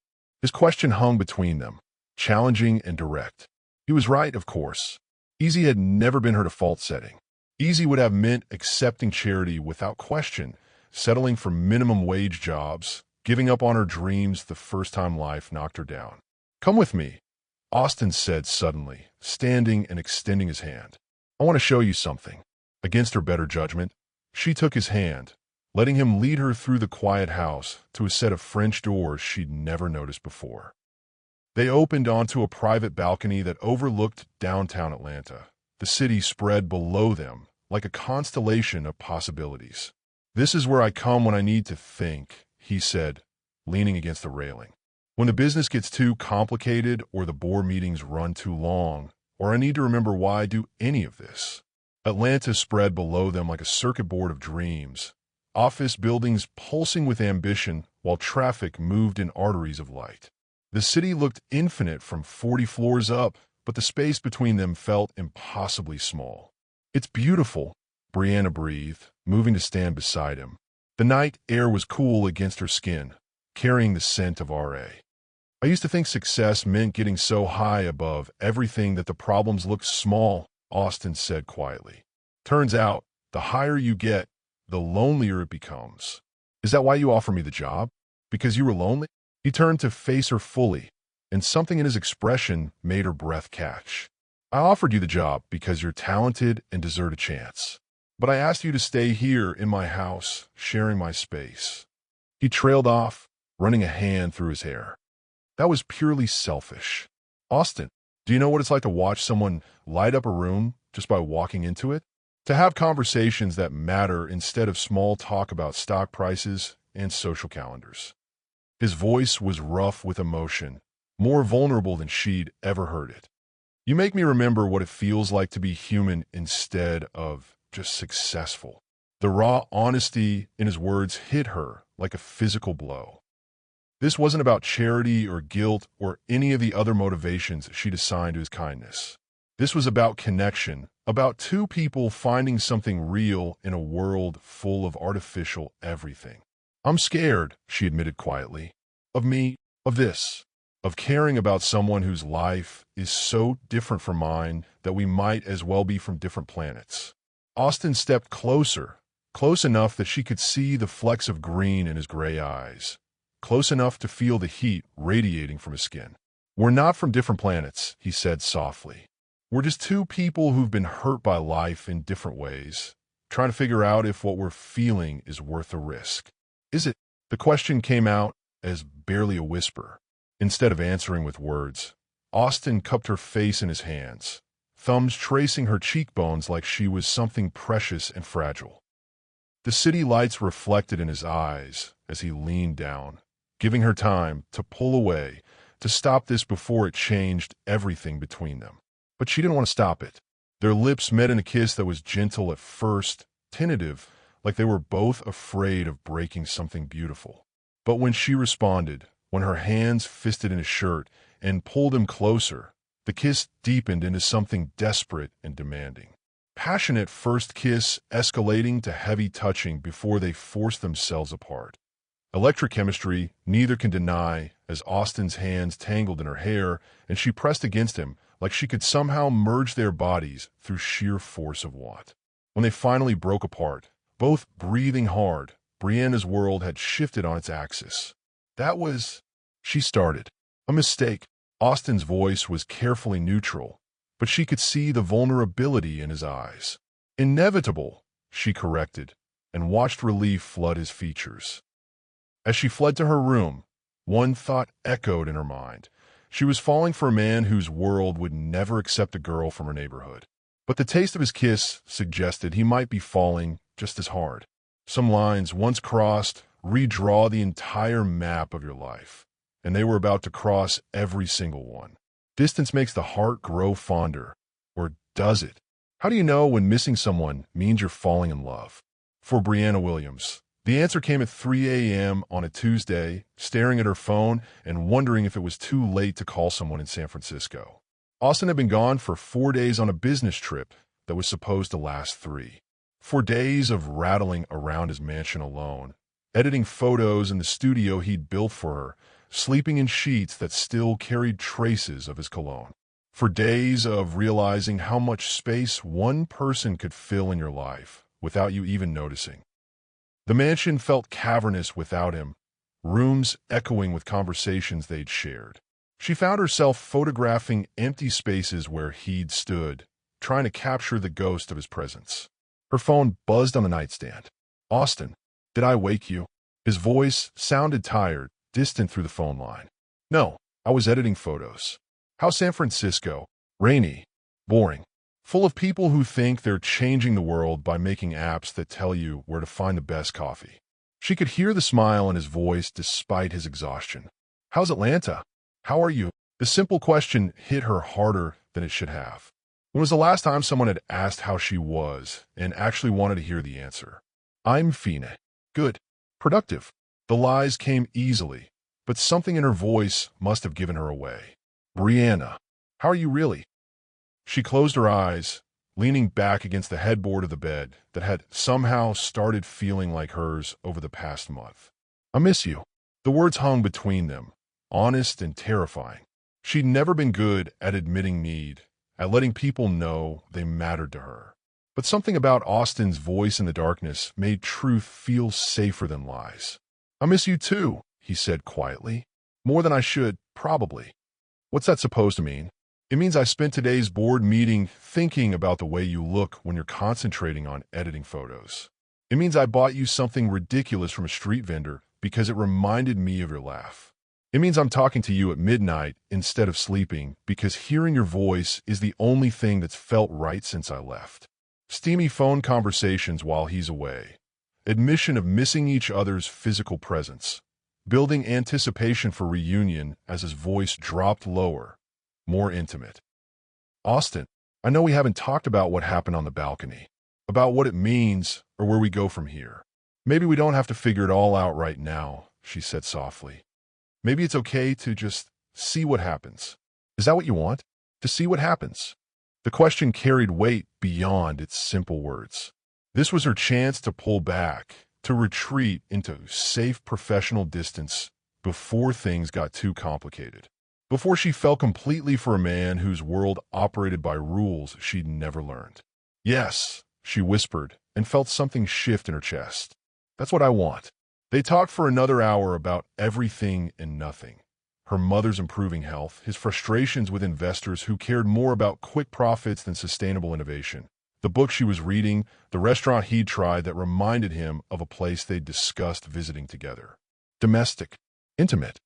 Speaker 1: His question hung between them, challenging and direct. He was right, of course. Easy had never been her default setting. Easy would have meant accepting charity without question, settling for minimum wage jobs, giving up on her dreams the first time life knocked her down. "Come with me," Austin said suddenly, standing and extending his hand. "I want to show you something." Against her better judgment, she took his hand, letting him lead her through the quiet house to a set of French doors she'd never noticed before. They opened onto a private balcony that overlooked downtown Atlanta. The city spread below them like a constellation of possibilities. "This is where I come when I need to think," he said, leaning against the railing. "When the business gets too complicated or the board meetings run too long, or I need to remember why I do any of this. Atlanta spread below them like a circuit board of dreams, office buildings pulsing with ambition while traffic moved in arteries of light. The city looked infinite from 40 floors up, but the space between them felt impossibly small. "It's beautiful," Brianna breathed, moving to stand beside him. The night air was cool against her skin, carrying the scent of RA. "I used to think success meant getting so high above everything that the problems looked small," Austin said quietly. "Turns out, the higher you get, the lonelier it becomes." "Is that why you offered me the job? Because you were lonely?" He turned to face her fully, and something in his expression made her breath catch. "I offered you the job because you're talented and deserve a chance. But I asked you to stay here in my house, sharing my space." He trailed off, running a hand through his hair. "That was purely selfish. Austin, do you know what it's like to watch someone light up a room just by walking into it? To have conversations that matter instead of small talk about stock prices and social calendars." His voice was rough with emotion, more vulnerable than she'd ever heard it. "You make me remember what it feels like to be human instead of just successful." The raw honesty in his words hit her like a physical blow. This wasn't about charity or guilt or any of the other motivations she'd assigned to his kindness. This was about connection, about two people finding something real in a world full of artificial everything. "I'm scared," she admitted quietly, "of me, of this, of caring about someone whose life is so different from mine that we might as well be from different planets." Austin stepped closer, close enough that she could see the flecks of green in his gray eyes, close enough to feel the heat radiating from his skin. "We're not from different planets," he said softly. "We're just two people who've been hurt by life in different ways, trying to figure out if what we're feeling is worth the risk." "Is it?" The question came out as barely a whisper. Instead of answering with words, Austin cupped her face in his hands, thumbs tracing her cheekbones like she was something precious and fragile. The city lights reflected in his eyes as he leaned down, giving her time to pull away, to stop this before it changed everything between them. But she didn't want to stop it. Their lips met in a kiss that was gentle at first, tentative, like they were both afraid of breaking something beautiful. But when she responded, when her hands fisted in his shirt and pulled him closer, the kiss deepened into something desperate and demanding. Passionate first kiss escalating to heavy touching before they forced themselves apart. Electrochemistry neither can deny, as Austin's hands tangled in her hair and she pressed against him like she could somehow merge their bodies through sheer force of want. When they finally broke apart, both breathing hard, Brianna's world had shifted on its axis. "That was," she started, "a mistake." Austin's voice was carefully neutral, but she could see the vulnerability in his eyes. "Inevitable," she corrected, and watched relief flood his features. As she fled to her room, one thought echoed in her mind. She was falling for a man whose world would never accept a girl from her neighborhood. But the taste of his kiss suggested he might be falling just as hard. Some lines, once crossed, redraw the entire map of your life, and they were about to cross every single one. Distance makes the heart grow fonder. Or does it? How do you know when missing someone means you're falling in love? For Brianna Williams, the answer came at 3 a.m. on a Tuesday, staring at her phone and wondering if it was too late to call someone in San Francisco. Austin had been gone for 4 days on a business trip that was supposed to last 3. 4 days of rattling around his mansion alone, editing photos in the studio he'd built for her, sleeping in sheets that still carried traces of his cologne. For days of realizing how much space one person could fill in your life without you even noticing. The mansion felt cavernous without him, rooms echoing with conversations they'd shared. She found herself photographing empty spaces where he'd stood, trying to capture the ghost of his presence. Her phone buzzed on the nightstand. "Austin, did I wake you?" His voice sounded tired, distant through the phone line. "No, I was editing photos." "How's San Francisco?" "Rainy. Boring. Full of people who think they're changing the world by making apps that tell you where to find the best coffee." She could hear the smile in his voice despite his exhaustion. "How's Atlanta? How are you?" The simple question hit her harder than it should have. When was the last time someone had asked how she was and actually wanted to hear the answer? I'm fine. Good. Productive. The lies came easily, but something in her voice must have given her away. Brianna, how are you really? She closed her eyes, leaning back against the headboard of the bed that had somehow started feeling like hers over the past month. I miss you. The words hung between them, honest and terrifying. She'd never been good at admitting need, at letting people know they mattered to her. But something about Austin's voice in the darkness made truth feel safer than lies. I miss you too, he said quietly. More than I should, probably. What's that supposed to mean? It means I spent today's board meeting thinking about the way you look when you're concentrating on editing photos. It means I bought you something ridiculous from a street vendor because it reminded me of your laugh. It means I'm talking to you at midnight instead of sleeping because hearing your voice is the only thing that's felt right since I left. Steamy phone conversations while he's away. Admission of missing each other's physical presence. Building anticipation for reunion as his voice dropped lower, more intimate. Austin, I know we haven't talked about what happened on the balcony, about what it means or where we go from here. Maybe we don't have to figure it all out right now, she said softly. Maybe it's okay to just see what happens. Is that what you want? To see what happens? The question carried weight beyond its simple words. This was her chance to pull back, to retreat into safe professional distance before things got too complicated. Before she fell completely for a man whose world operated by rules she'd never learned. Yes, she whispered and felt something shift in her chest. That's what I want. They talked for another hour about everything and nothing. Her mother's improving health, his frustrations with investors who cared more about quick profits than sustainable innovation, the book she was reading, the restaurant he'd tried that reminded him of a place they'd discussed visiting together. Domestic. Intimate.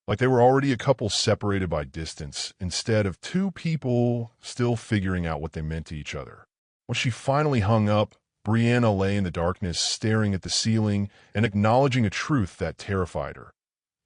Speaker 1: Like they were already a couple separated by distance, instead of two people still figuring out what they meant to each other. When she finally hung up, Brianna lay in the darkness, staring at the ceiling and acknowledging a truth that terrified her.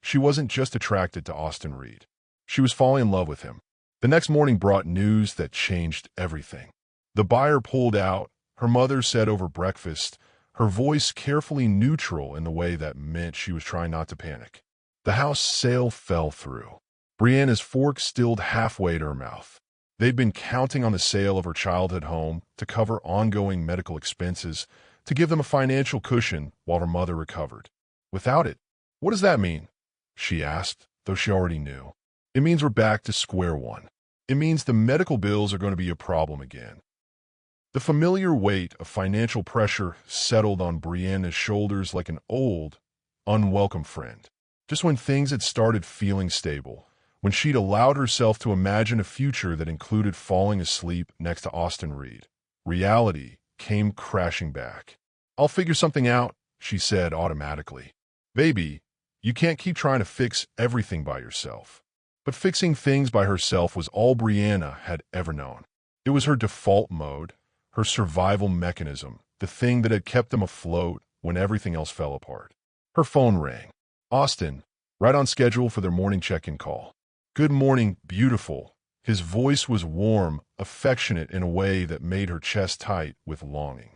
Speaker 1: She wasn't just attracted to Austin Reed. She was falling in love with him. The next morning brought news that changed everything. The buyer pulled out, her mother said over breakfast, her voice carefully neutral in the way that meant she was trying not to panic. The house sale fell through. Brianna's fork stilled halfway to her mouth. They'd been counting on the sale of her childhood home to cover ongoing medical expenses, to give them a financial cushion while her mother recovered. Without it, what does that mean? She asked, though she already knew. It means we're back to square one. It means the medical bills are going to be a problem again. The familiar weight of financial pressure settled on Brianna's shoulders like an old, unwelcome friend. Just when things had started feeling stable, when she'd allowed herself to imagine a future that included falling asleep next to Austin Reed, reality came crashing back. I'll figure something out, she said automatically. Baby, you can't keep trying to fix everything by yourself. But fixing things by herself was all Brianna had ever known. It was her default mode, her survival mechanism, the thing that had kept them afloat when everything else fell apart. Her phone rang. Austin, right on schedule for their morning check-in call. Good morning, beautiful. His voice was warm, affectionate in a way that made her chest tight with longing.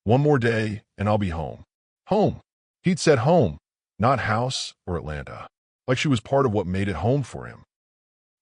Speaker 1: One more day, and I'll be home. Home. He'd said home, not house or Atlanta, like she was part of what made it home for him.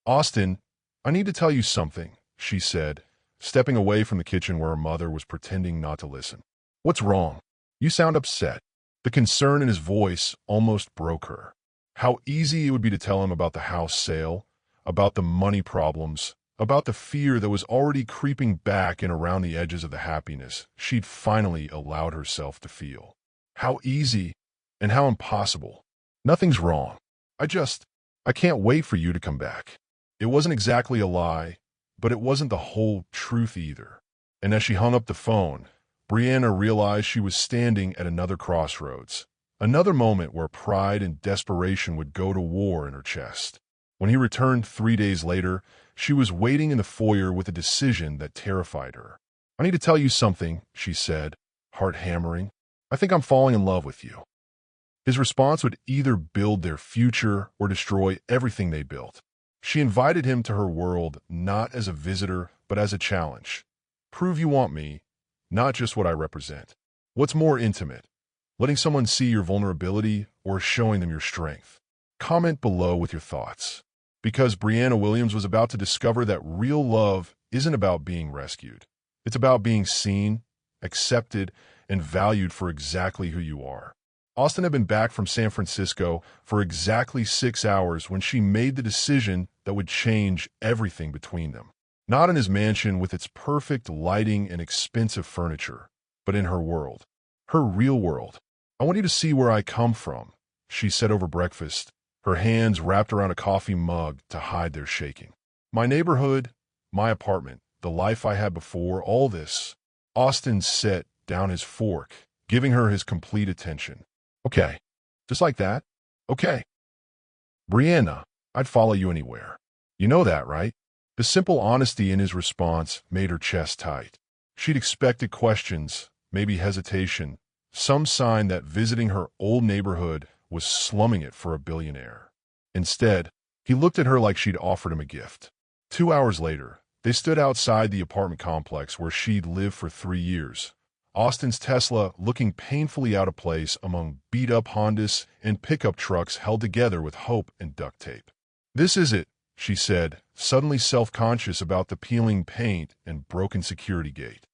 Speaker 1: Austin, I need to tell you something, she said, stepping away from the kitchen where her mother was pretending not to listen. What's wrong? You sound upset. The concern in his voice almost broke her. How easy it would be to tell him about the house sale, about the money problems, about the fear that was already creeping back and around the edges of the happiness she'd finally allowed herself to feel. How easy and how impossible. Nothing's wrong. I can't wait for you to come back. It wasn't exactly a lie, but it wasn't the whole truth either. And as she hung up the phone, Brianna realized she was standing at another crossroads, another moment where pride and desperation would go to war in her chest. When he returned 3 days later, she was waiting in the foyer with a decision that terrified her. I need to tell you something, she said, heart hammering. I think I'm falling in love with you. His response would either build their future or destroy everything they built. She invited him to her world not as a visitor, but as a challenge. Prove you want me, not just what I represent. What's more intimate? Letting someone see your vulnerability or showing them your strength? Comment below with your thoughts. Because Brianna Williams was about to discover that real love isn't about being rescued. It's about being seen, accepted, and valued for exactly who you are. Austin had been back from San Francisco for exactly 6 hours when she made the decision that would change everything between them. Not in his mansion with its perfect lighting and expensive furniture, but in her world. Her real world. "I want you to see where I come from," she said over breakfast, her hands wrapped around a coffee mug to hide their shaking. "My neighborhood, my apartment, the life I had before, all this." Austin set down his fork, giving her his complete attention. "Okay. Just like that? Okay. Brianna, I'd follow you anywhere. You know that, right?" The simple honesty in his response made her chest tight. She'd expected questions, maybe hesitation, some sign that visiting her old neighborhood was slumming it for a billionaire. Instead, he looked at her like she'd offered him a gift. 2 hours later, they stood outside the apartment complex where she'd lived for 3 years. Austin's Tesla looking painfully out of place among beat-up Hondas and pickup trucks held together with hope and duct tape. "This is it," she said, suddenly self-conscious about the peeling paint and broken security gate.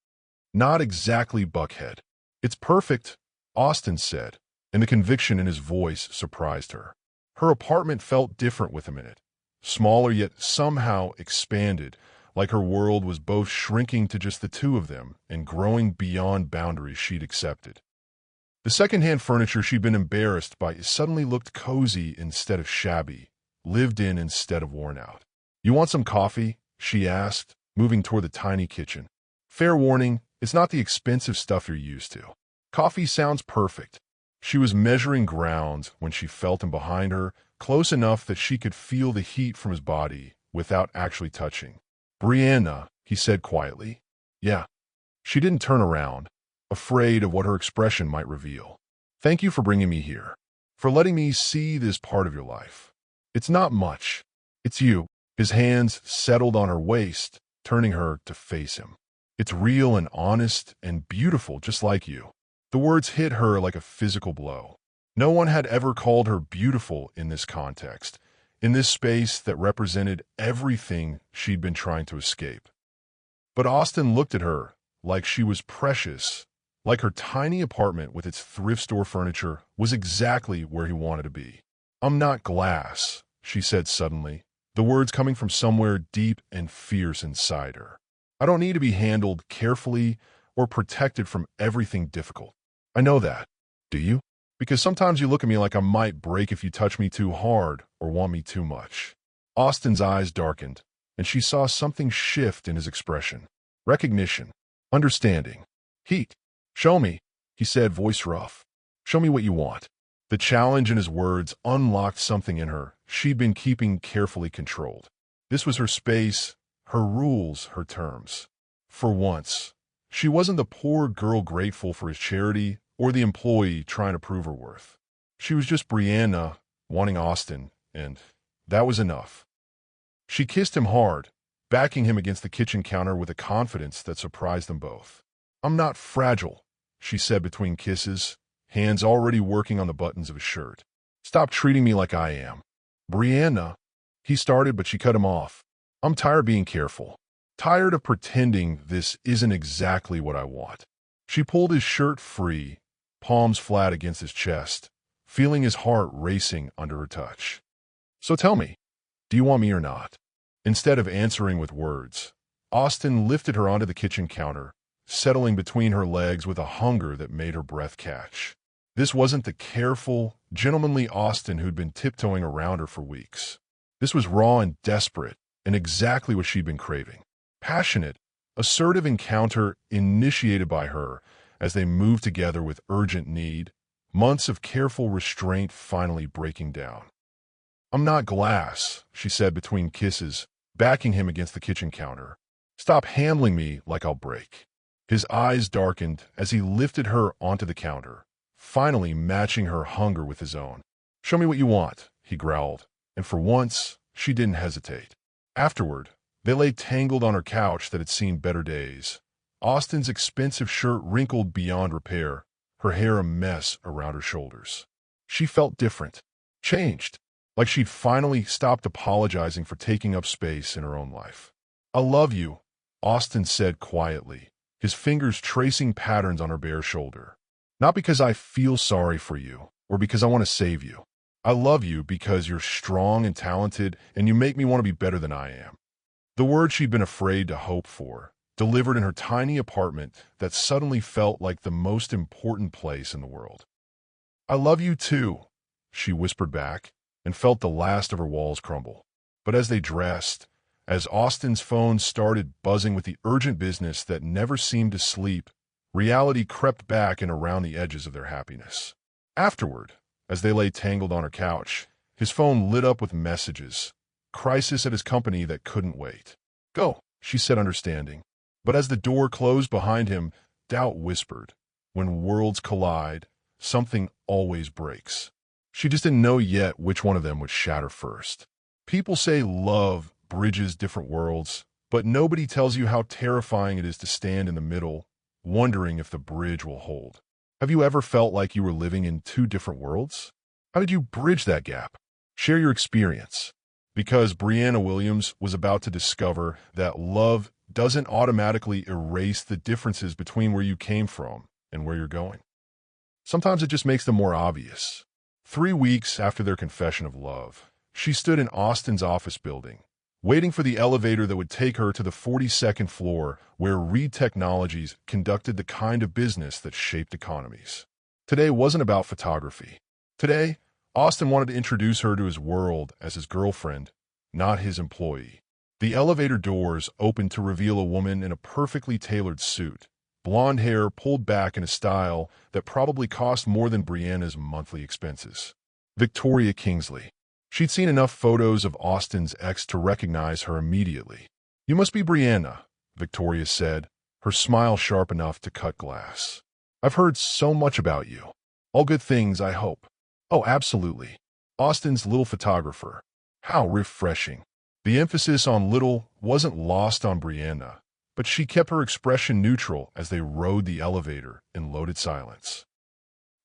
Speaker 1: "Not exactly, Buckhead." "It's perfect," Austin said, and the conviction in his voice surprised her. Her apartment felt different with him in it. Smaller yet somehow expanded, like her world was both shrinking to just the two of them and growing beyond boundaries she'd accepted. The secondhand furniture she'd been embarrassed by suddenly looked cozy instead of shabby, lived in instead of worn out. "You want some coffee?" she asked, moving toward the tiny kitchen. "Fair warning, it's not the expensive stuff you're used to." "Coffee sounds perfect." She was measuring ground when she felt him behind her, close enough that she could feel the heat from his body without actually touching. "Brianna," he said quietly. "Yeah." She didn't turn around, afraid of what her expression might reveal. "Thank you for bringing me here, for letting me see this part of your life. It's not much. It's you." His hands settled on her waist, turning her to face him. "It's real and honest and beautiful, just like you." The words hit her like a physical blow. No one had ever called her beautiful in this context, in this space that represented everything she'd been trying to escape. But Austin looked at her like she was precious, like her tiny apartment with its thrift store furniture was exactly where he wanted to be. "I'm not glass," she said suddenly, the words coming from somewhere deep and fierce inside her. "I don't need to be handled carefully or protected from everything difficult. I know that. Do you? Because sometimes you look at me like I might break if you touch me too hard or want me too much." Austin's eyes darkened, and she saw something shift in his expression. Recognition. Understanding. "Heat. Show me," he said, voice rough. "Show me what you want." The challenge in his words unlocked something in her she'd been keeping carefully controlled. This was her space, her rules, her terms. For once, she wasn't the poor girl grateful for his charity or the employee trying to prove her worth. She was just Brianna wanting Austin, and that was enough. She kissed him hard, backing him against the kitchen counter with a confidence that surprised them both. "I'm not fragile," she said between kisses, hands already working on the buttons of his shirt. "Stop treating me like I am." "Brianna," he started, but she cut him off. "I'm tired of being careful. Tired of pretending this isn't exactly what I want." She pulled his shirt free, palms flat against his chest, feeling his heart racing under her touch. "So tell me, do you want me or not?" Instead of answering with words, Austin lifted her onto the kitchen counter, settling between her legs with a hunger that made her breath catch. This wasn't the careful, gentlemanly Austin who'd been tiptoeing around her for weeks. This was raw and desperate, and exactly what she'd been craving. Passionate, assertive encounter initiated by her as they moved together with urgent need, months of careful restraint finally breaking down. "I'm not glass," she said between kisses, backing him against the kitchen counter. "Stop handling me like I'll break." His eyes darkened as he lifted her onto the counter, finally matching her hunger with his own. "Show me what you want," he growled, and for once, She didn't hesitate. Afterward, they lay tangled on her couch that had seen better days. Austin's expensive shirt wrinkled beyond repair, her hair a mess around her shoulders. She felt different, changed, like she'd finally stopped apologizing for taking up space in her own life. "I love you," Austin said quietly, his fingers tracing patterns on her bare shoulder. "Not because I feel sorry for you or because I want to save you. I love you because you're strong and talented and you make me want to be better than I am." The word she'd been afraid to hope for, delivered in her tiny apartment that suddenly felt like the most important place in the world. "I love you too," she whispered back, and felt the last of her walls crumble. But as they dressed, as Austin's phone started buzzing with the urgent business that never seemed to sleep, reality crept back and around the edges of their happiness. Afterward, as they lay tangled on her couch, his phone lit up with messages. Crisis at his company that couldn't wait. "Go," she said, understanding. But as the door closed behind him, doubt whispered, when worlds collide, something always breaks. She just didn't know yet which one of them would shatter first. People say love bridges different worlds, but nobody tells you how terrifying it is to stand in the middle, wondering if the bridge will hold. Have you ever felt like you were living in two different worlds? How did you bridge that gap? Share your experience. Because Brianna Williams was about to discover that love doesn't automatically erase the differences between where you came from and where you're going. Sometimes it just makes them more obvious. 3 weeks after their confession of love, she stood in Austin's office building, waiting for the elevator that would take her to the 42nd floor where Reed Technologies conducted the kind of business that shaped economies. Today wasn't about photography. Today, Austin wanted to introduce her to his world as his girlfriend, not his employee. The elevator doors opened to reveal a woman in a perfectly tailored suit, blonde hair pulled back in a style that probably cost more than Brianna's monthly expenses. Victoria Kingsley. She'd seen enough photos of Austin's ex to recognize her immediately. "You must be Brianna," Victoria said, her smile sharp enough to cut glass. "I've heard so much about you. All good things, I hope." "Oh, absolutely." Austin's little photographer. How refreshing. The emphasis on little wasn't lost on Brianna, but she kept her expression neutral as they rode the elevator in loaded silence.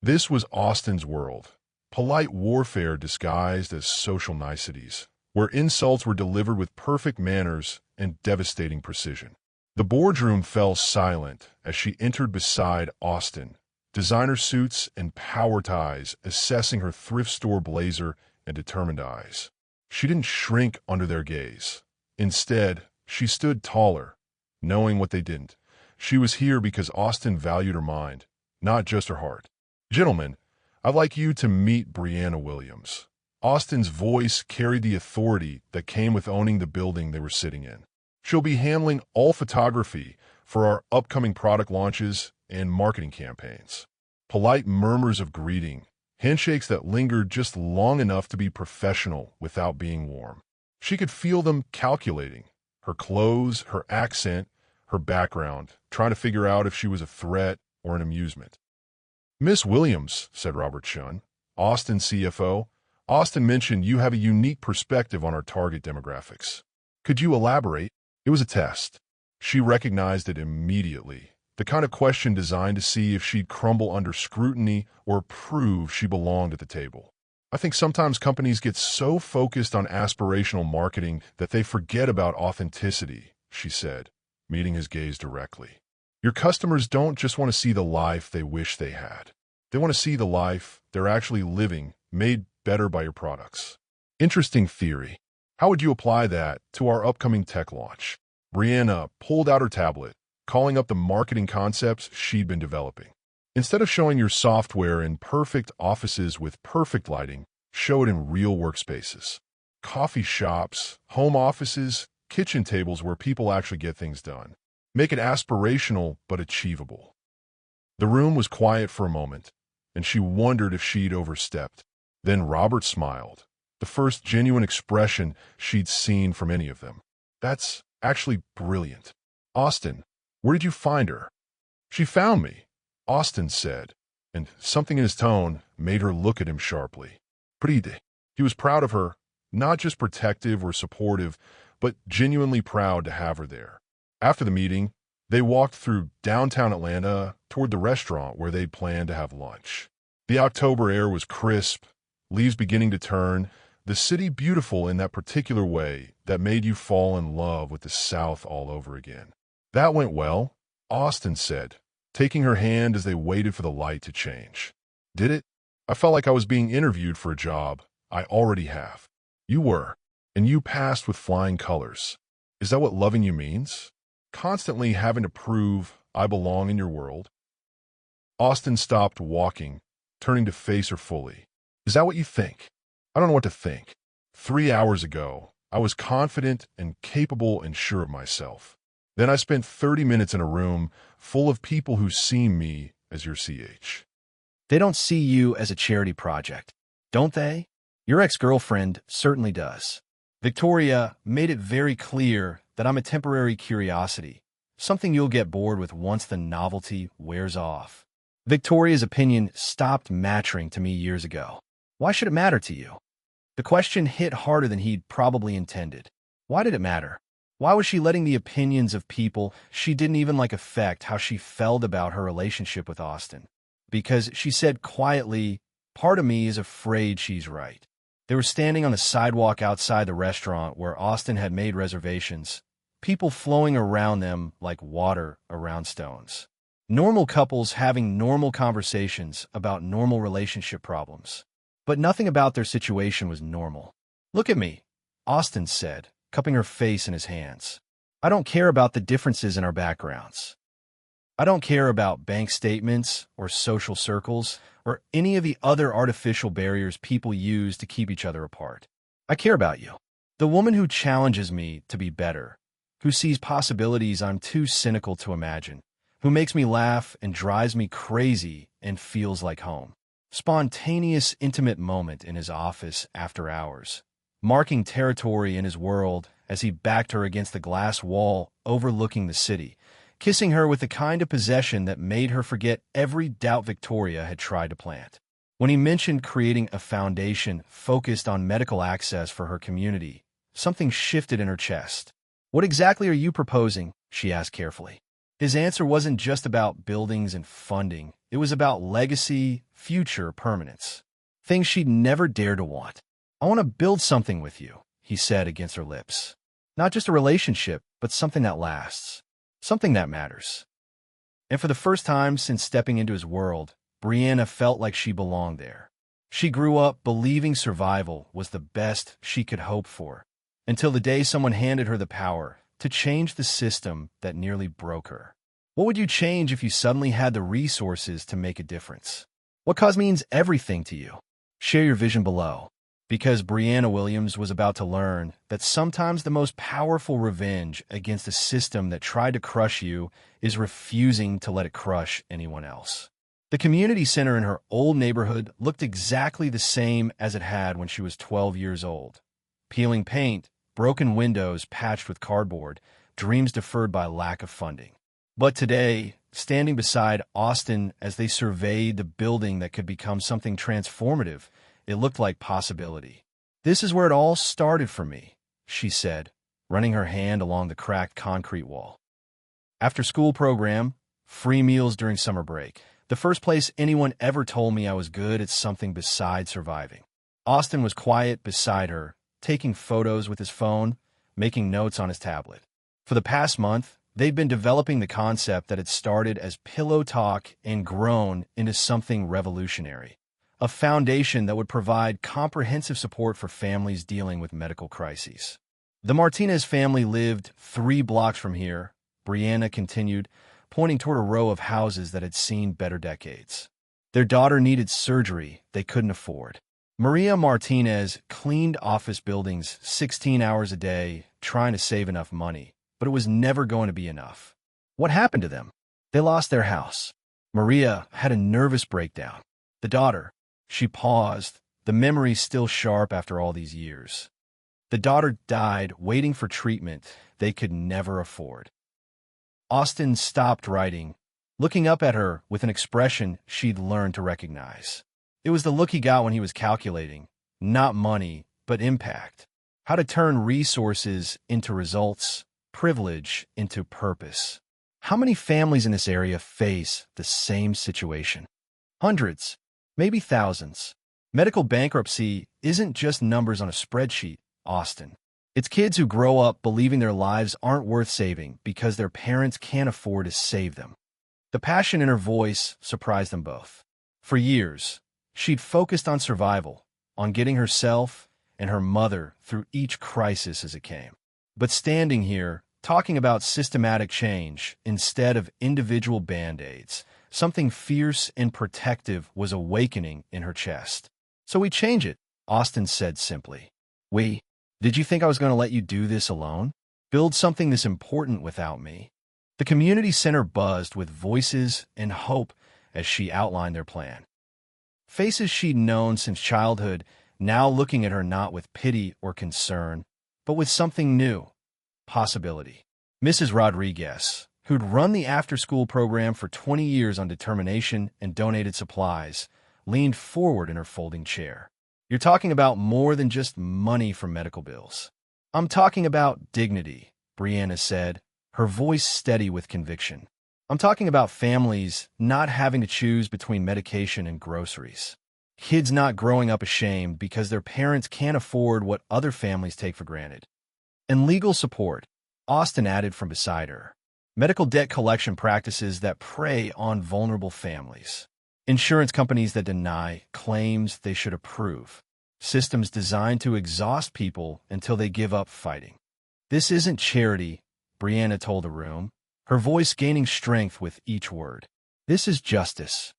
Speaker 1: This was Austin's world, polite warfare disguised as social niceties, where insults were delivered with perfect manners and devastating precision. The boardroom fell silent as she entered beside Austin, designer suits and power ties assessing her thrift store blazer and determined eyes. She didn't shrink under their gaze. Instead, she stood taller, knowing what they didn't. She was here because Austin valued her mind, not just her heart. "Gentlemen, I'd like you to meet Brianna Williams." Austin's voice carried the authority that came with owning the building they were sitting in. "She'll be handling all photography for our upcoming product launches and marketing campaigns." Polite murmurs of greeting, handshakes that lingered just long enough to be professional without being warm. She could feel them calculating, her clothes, her accent, her background, trying to figure out if she was a threat or an amusement. "Miss Williams," said Robert Shunn, Austin's CFO, "Austin mentioned you have a unique perspective on our target demographics. Could you elaborate?" It was a test. She recognized it immediately. The kind of question designed to see if she'd crumble under scrutiny or prove she belonged at the table. "I think sometimes companies get so focused on aspirational marketing that they forget about authenticity," she said, meeting his gaze directly. "Your customers don't just want to see the life they wish they had. They want to see the life they're actually living, made better by your products." Interesting theory. How would you apply that to our upcoming tech launch? Brianna pulled out her tablet, calling up the marketing concepts she'd been developing. "Instead of showing your software in perfect offices with perfect lighting, show it in real workspaces. Coffee shops, home offices, kitchen tables where people actually get things done. Make it aspirational but achievable." The room was quiet for a moment, and she wondered if she'd overstepped. Then Robert smiled, the first genuine expression she'd seen from any of them. "That's actually brilliant. Austin, where did you find her?" "She found me," Austin said, and something in his tone made her look at him sharply. "Pretty." He was proud of her, not just protective or supportive, but genuinely proud to have her there. After the meeting, they walked through downtown Atlanta toward the restaurant where they'd planned to have lunch. The October air was crisp, leaves beginning to turn, the city beautiful in that particular way that made you fall in love with the South all over again. That went well, Austin said, taking her hand as they waited for the light to change. Did it? I felt like I was being interviewed for a job I already have. You were, and you passed with flying colors. Is that what loving you means? Constantly having to prove I belong in your world? Austin stopped walking, turning to face her fully. Is that what you think? I don't know what to think. 3 hours ago, I was confident and capable and sure of myself. Then I spent 30 minutes in a room full of people who see me as your CH.
Speaker 2: They don't see you as a charity project, don't they? Your ex-girlfriend certainly does. Victoria made it very clear that I'm a temporary curiosity, something you'll get bored with once the novelty wears off. Victoria's opinion stopped mattering to me years ago. Why should it matter to you? The question hit harder than he'd probably intended. Why did it matter? Why was she letting the opinions of people she didn't even like affect how she felt about her relationship with Austin? Because she said quietly, part of me is afraid she's right. They were standing on the sidewalk outside the restaurant where Austin had made reservations, people flowing around them like water around stones. Normal couples having normal conversations about normal relationship problems. But nothing about their situation was normal. Look at me, Austin said, cupping her face in his hands. I don't care about the differences in our backgrounds. I don't care about bank statements or social circles or any of the other artificial barriers people use to keep each other apart. I care about you. The woman who challenges me to be better, who sees possibilities I'm too cynical to imagine, who makes me laugh and drives me crazy and feels like home. Spontaneous, intimate moment in his office after hours, marking territory in his world as he backed her against the glass wall overlooking the city, kissing her with the kind of possession that made her forget every doubt Victoria had tried to plant. When he mentioned creating a foundation focused on medical access for her community, something shifted in her chest. What exactly are you proposing? She asked carefully. His answer wasn't just about buildings and funding. It was about legacy, future permanence. Things she'd never dared to want. I want to build something with you, he said against her lips. Not just a relationship, but something that lasts. Something that matters. And for the first time since stepping into his world, Brianna felt like she belonged there. She grew up believing survival was the best she could hope for, until the day someone handed her the power to change the system that nearly broke her. What would you change if you suddenly had the resources to make a difference? What cause means everything to you? Share your vision below. Because Brianna Williams was about to learn that sometimes the most powerful revenge against a system that tried to crush you is refusing to let it crush anyone else. The community center in her old neighborhood looked exactly the same as it had when she was 12 years old. Peeling paint, broken windows patched with cardboard, dreams deferred by lack of funding. But today, standing beside Austin as they surveyed the building that could become something transformative, it looked like possibility. This is where it all started for me, she said, running her hand along the cracked concrete wall. After-school program, free meals during summer break, the first place anyone ever told me I was good at something besides surviving. Austin was quiet beside her, taking photos with his phone, making notes on his tablet. For the past month, they'd been developing the concept that had started as pillow talk and grown into something revolutionary. A foundation that would provide comprehensive support for families dealing with medical crises. The Martinez family lived 3 blocks from here, Brianna continued, pointing toward a row of houses that had seen better decades. Their daughter needed surgery they couldn't afford. Maria Martinez cleaned office buildings 16 hours a day, trying to save enough money, but it was never going to be enough. What happened to them? They lost their house. Maria had a nervous breakdown. The daughter, she paused, the memory still sharp after all these years. The daughter died waiting for treatment they could never afford. Austin stopped writing, looking up at her with an expression she'd learned to recognize. It was the look he got when he was calculating, not money, but impact. How to turn resources into results, privilege into purpose. How many families in this area face the same situation? Hundreds, maybe thousands. Medical bankruptcy isn't just numbers on a spreadsheet, Austin. It's kids who grow up believing their lives aren't worth saving because their parents can't afford to save them. The passion in her voice surprised them both. For years, she'd focused on survival, on getting herself and her mother through each crisis as it came. But standing here, talking about systematic change instead of individual band-aids, something fierce and protective was awakening in her chest. "So we change it," Austin said simply. Did you think I was going to let you do this alone? Build something this important without me?" The community center buzzed with voices and hope as she outlined their plan. Faces she'd known since childhood, now looking at her not with pity or concern, but with something new: possibility. Mrs. Rodriguez, who'd run the after-school program for 20 years on determination and donated supplies, leaned forward in her folding chair. "You're talking about more than just money for medical bills. I'm talking about dignity," Brianna said, her voice steady with conviction. "I'm talking about families not having to choose between medication and groceries. Kids not growing up ashamed because their parents can't afford what other families take for granted. And legal support," Austin added from beside her. "Medical debt collection practices that prey on vulnerable families. Insurance companies that deny claims they should approve. Systems designed to exhaust people until they give up fighting." "This isn't charity," Brianna told the room, her voice gaining strength with each word. "This is justice.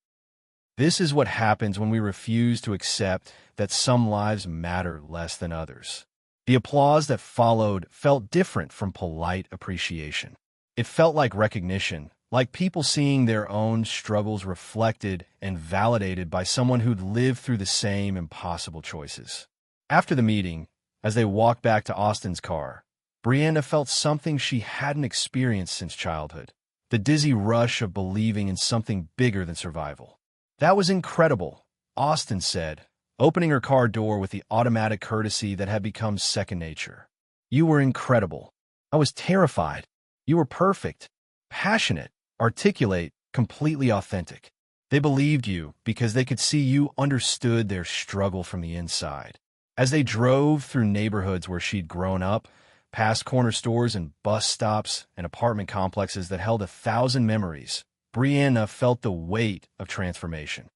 Speaker 2: This is what happens when we refuse to accept that some lives matter less than others." The applause that followed felt different from polite appreciation. It felt like recognition, like people seeing their own struggles reflected and validated by someone who'd lived through the same impossible choices. After the meeting, as they walked back to Austin's car, Brianna felt something she hadn't experienced since childhood: the dizzy rush of believing in something bigger than survival. "That was incredible," Austin said, opening her car door with the automatic courtesy that had become second nature. "You were incredible. I was terrified. You were perfect, passionate, articulate, completely authentic. They believed you because they could see you understood their struggle from the inside." As they drove through neighborhoods where she'd grown up, past corner stores and bus stops and apartment complexes that held 1,000 memories, Brianna felt the weight of transformation.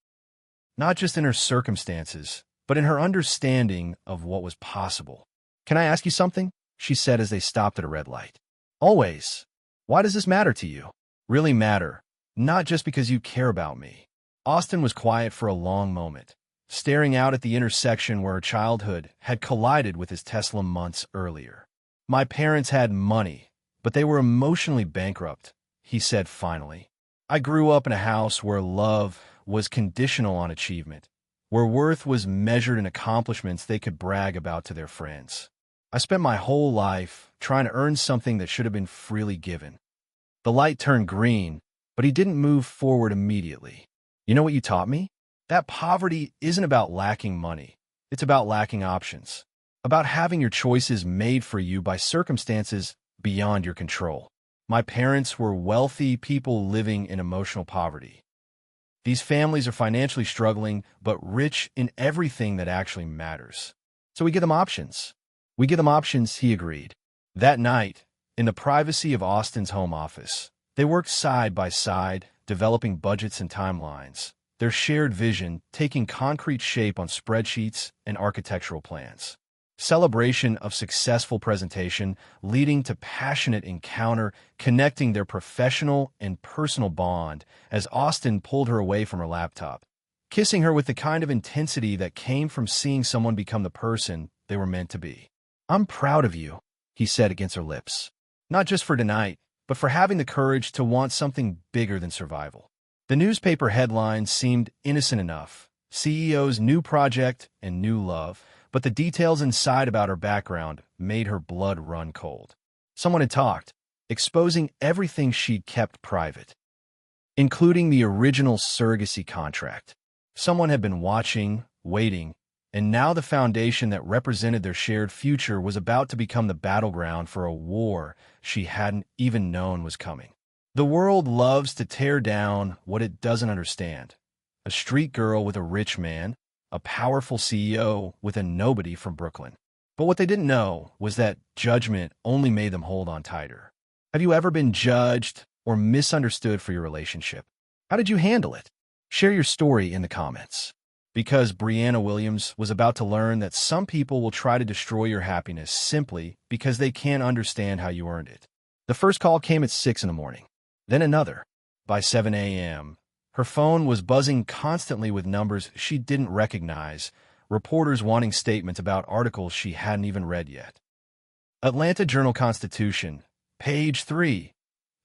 Speaker 2: Not just in her circumstances, but in her understanding of what was possible. "Can I ask you something?" she said as they stopped at a red light. "Always. Why does this matter to you?" "Really matter, not just because you care about me." Austin was quiet for a long moment, staring out at the intersection where her childhood had collided with his Tesla months earlier. "My parents had money, but they were emotionally bankrupt," he said finally. "I grew up in a house where love was conditional on achievement, where worth was measured in accomplishments they could brag about to their friends. I spent my whole life trying to earn something that should have been freely given." The light turned green, but he didn't move forward immediately. "You know what you taught me? That poverty isn't about lacking money. It's about lacking options. About having your choices made for you by circumstances beyond your control. My parents were wealthy people living in emotional poverty. These families are financially struggling, but rich in everything that actually matters. So we give them options." "We give them options," he agreed. That night, in the privacy of Austin's home office, they worked side by side, developing budgets and timelines, their shared vision taking concrete shape on spreadsheets and architectural plans. Celebration of successful presentation leading to passionate encounter, connecting their professional and personal bond as Austin pulled her away from her laptop, kissing her with the kind of intensity that came from seeing someone become the person they were meant to be. "I'm proud of you," he said against her lips. "Not just for tonight, but for having the courage to want something bigger than survival." The newspaper headlines seemed innocent enough: CEO's new project and new love, but the details inside about her background made her blood run cold. Someone had talked, exposing everything she'd kept private, including the original surrogacy contract. Someone had been watching, waiting, And now the foundation that represented their shared future was about to become the battleground for a war she hadn't even known was coming. The world loves to tear down what it doesn't understand. A street girl with a rich man, a powerful CEO with a nobody from Brooklyn. But what they didn't know was that judgment only made them hold on tighter. Have you ever been judged or misunderstood for your relationship? How did you handle it? Share your story in the comments. Because Brianna Williams was about to learn that some people will try to destroy your happiness simply because they can't understand how you earned it. The first call came at 6 in the morning, then another. By 7 a.m., her phone was buzzing constantly with numbers she didn't recognize, reporters wanting statements about articles she hadn't even read yet. Atlanta Journal-Constitution, page 3.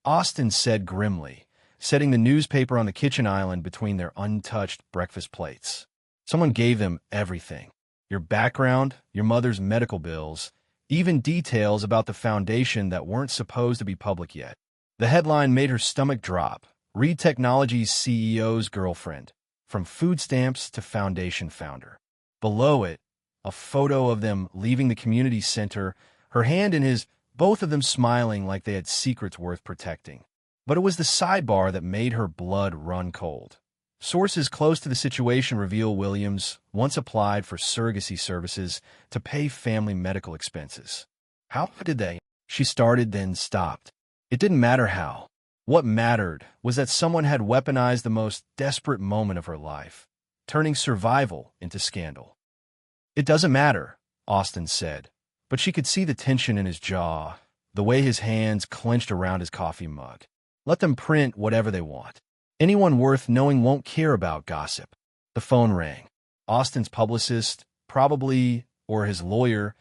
Speaker 2: Austin said grimly, setting the newspaper on the kitchen island between their untouched breakfast plates. Someone gave them everything. Your background, your mother's medical bills, even details about the foundation that weren't supposed to be public yet. The headline made her stomach drop. Read Technology's CEO's girlfriend, from food stamps to foundation founder. Below it, a photo of them leaving the community center, her hand in his, both of them smiling like they had secrets worth protecting. But it was the sidebar that made her blood run cold. Sources close to the situation reveal Williams once applied for surrogacy services to pay family medical expenses. How did they? She started, then stopped. It didn't matter how. What mattered was that someone had weaponized the most desperate moment of her life, turning survival into scandal. It doesn't matter, Austin said, but she could see the tension in his jaw, the way his hands clenched around his coffee mug. Let them print whatever they want. Anyone worth knowing won't care about gossip. The phone rang. Austin's publicist, probably, or his lawyer,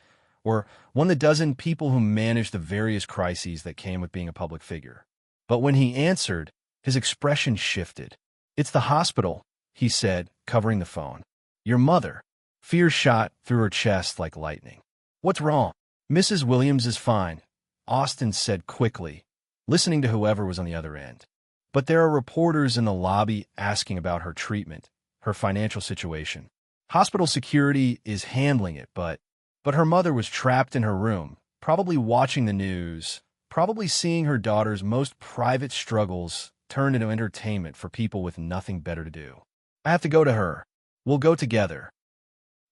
Speaker 2: or one of the dozen people who managed the various crises that came with being a public figure. But when he answered, his expression shifted. "It's the hospital," he said, covering the phone. "Your mother." Fear shot through her chest like lightning. "What's wrong?" "Mrs. Williams is fine," Austin said quickly, listening to whoever was on the other end. "But there are reporters in the lobby asking about her treatment, her financial situation. Hospital security is handling it, but her mother was trapped in her room, probably watching the news, probably seeing her daughter's most private struggles turned into entertainment for people with nothing better to do. I have to go to her. We'll go together."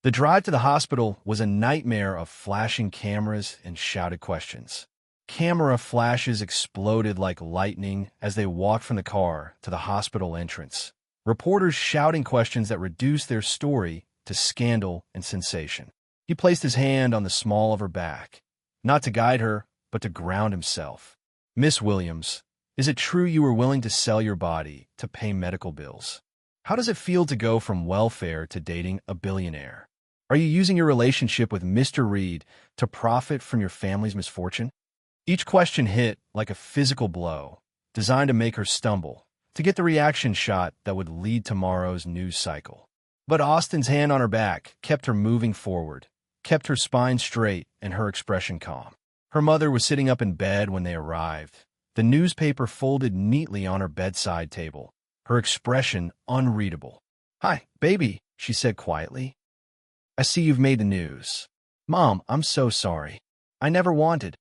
Speaker 2: The drive to the hospital was a nightmare of flashing cameras and shouted questions. Camera flashes exploded like lightning as they walked from the car to the hospital entrance. Reporters shouting questions that reduced their story to scandal and sensation. He placed his hand on the small of her back, not to guide her, but to ground himself. "Miss Williams, is it true you were willing to sell your body to pay medical bills? How does it feel to go from welfare to dating a billionaire? Are you using your relationship with Mr. Reed to profit from your family's misfortune?" Each question hit like a physical blow, designed to make her stumble, to get the reaction shot that would lead tomorrow's news cycle. But Austin's hand on her back kept her moving forward, kept her spine straight and her expression calm. Her mother was sitting up in bed when they arrived, the newspaper folded neatly on her bedside table, her expression unreadable. "Hi, baby," she said quietly. "I see you've made the news." "Mom, I'm so sorry. I never wanted."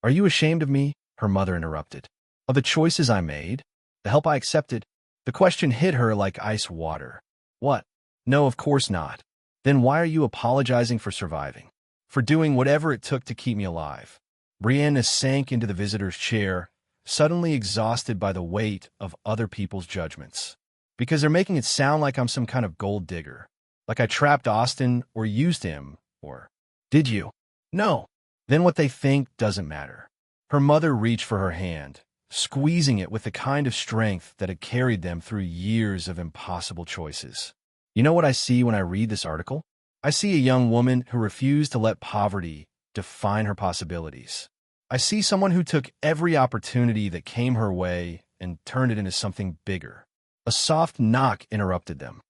Speaker 2: "Are you ashamed of me?" her mother interrupted. "Of the choices I made? The help I accepted?" The question hit her like ice water. "What? No, of course not. Then why are you apologizing for surviving? For doing whatever it took to keep me alive?" Brianna sank into the visitor's chair, suddenly exhausted by the weight of other people's judgments. "Because they're making it sound like I'm some kind of gold digger. Like I trapped Austin or used him, or..." "Did you?" "No." "Then what they think doesn't matter." Her mother reached for her hand, squeezing it with the kind of strength that had carried them through years of impossible choices. "You know what I see when I read this article? I see a young woman who refused to let poverty define her possibilities. I see someone who took every opportunity that came her way and turned it into something bigger." A soft knock interrupted them.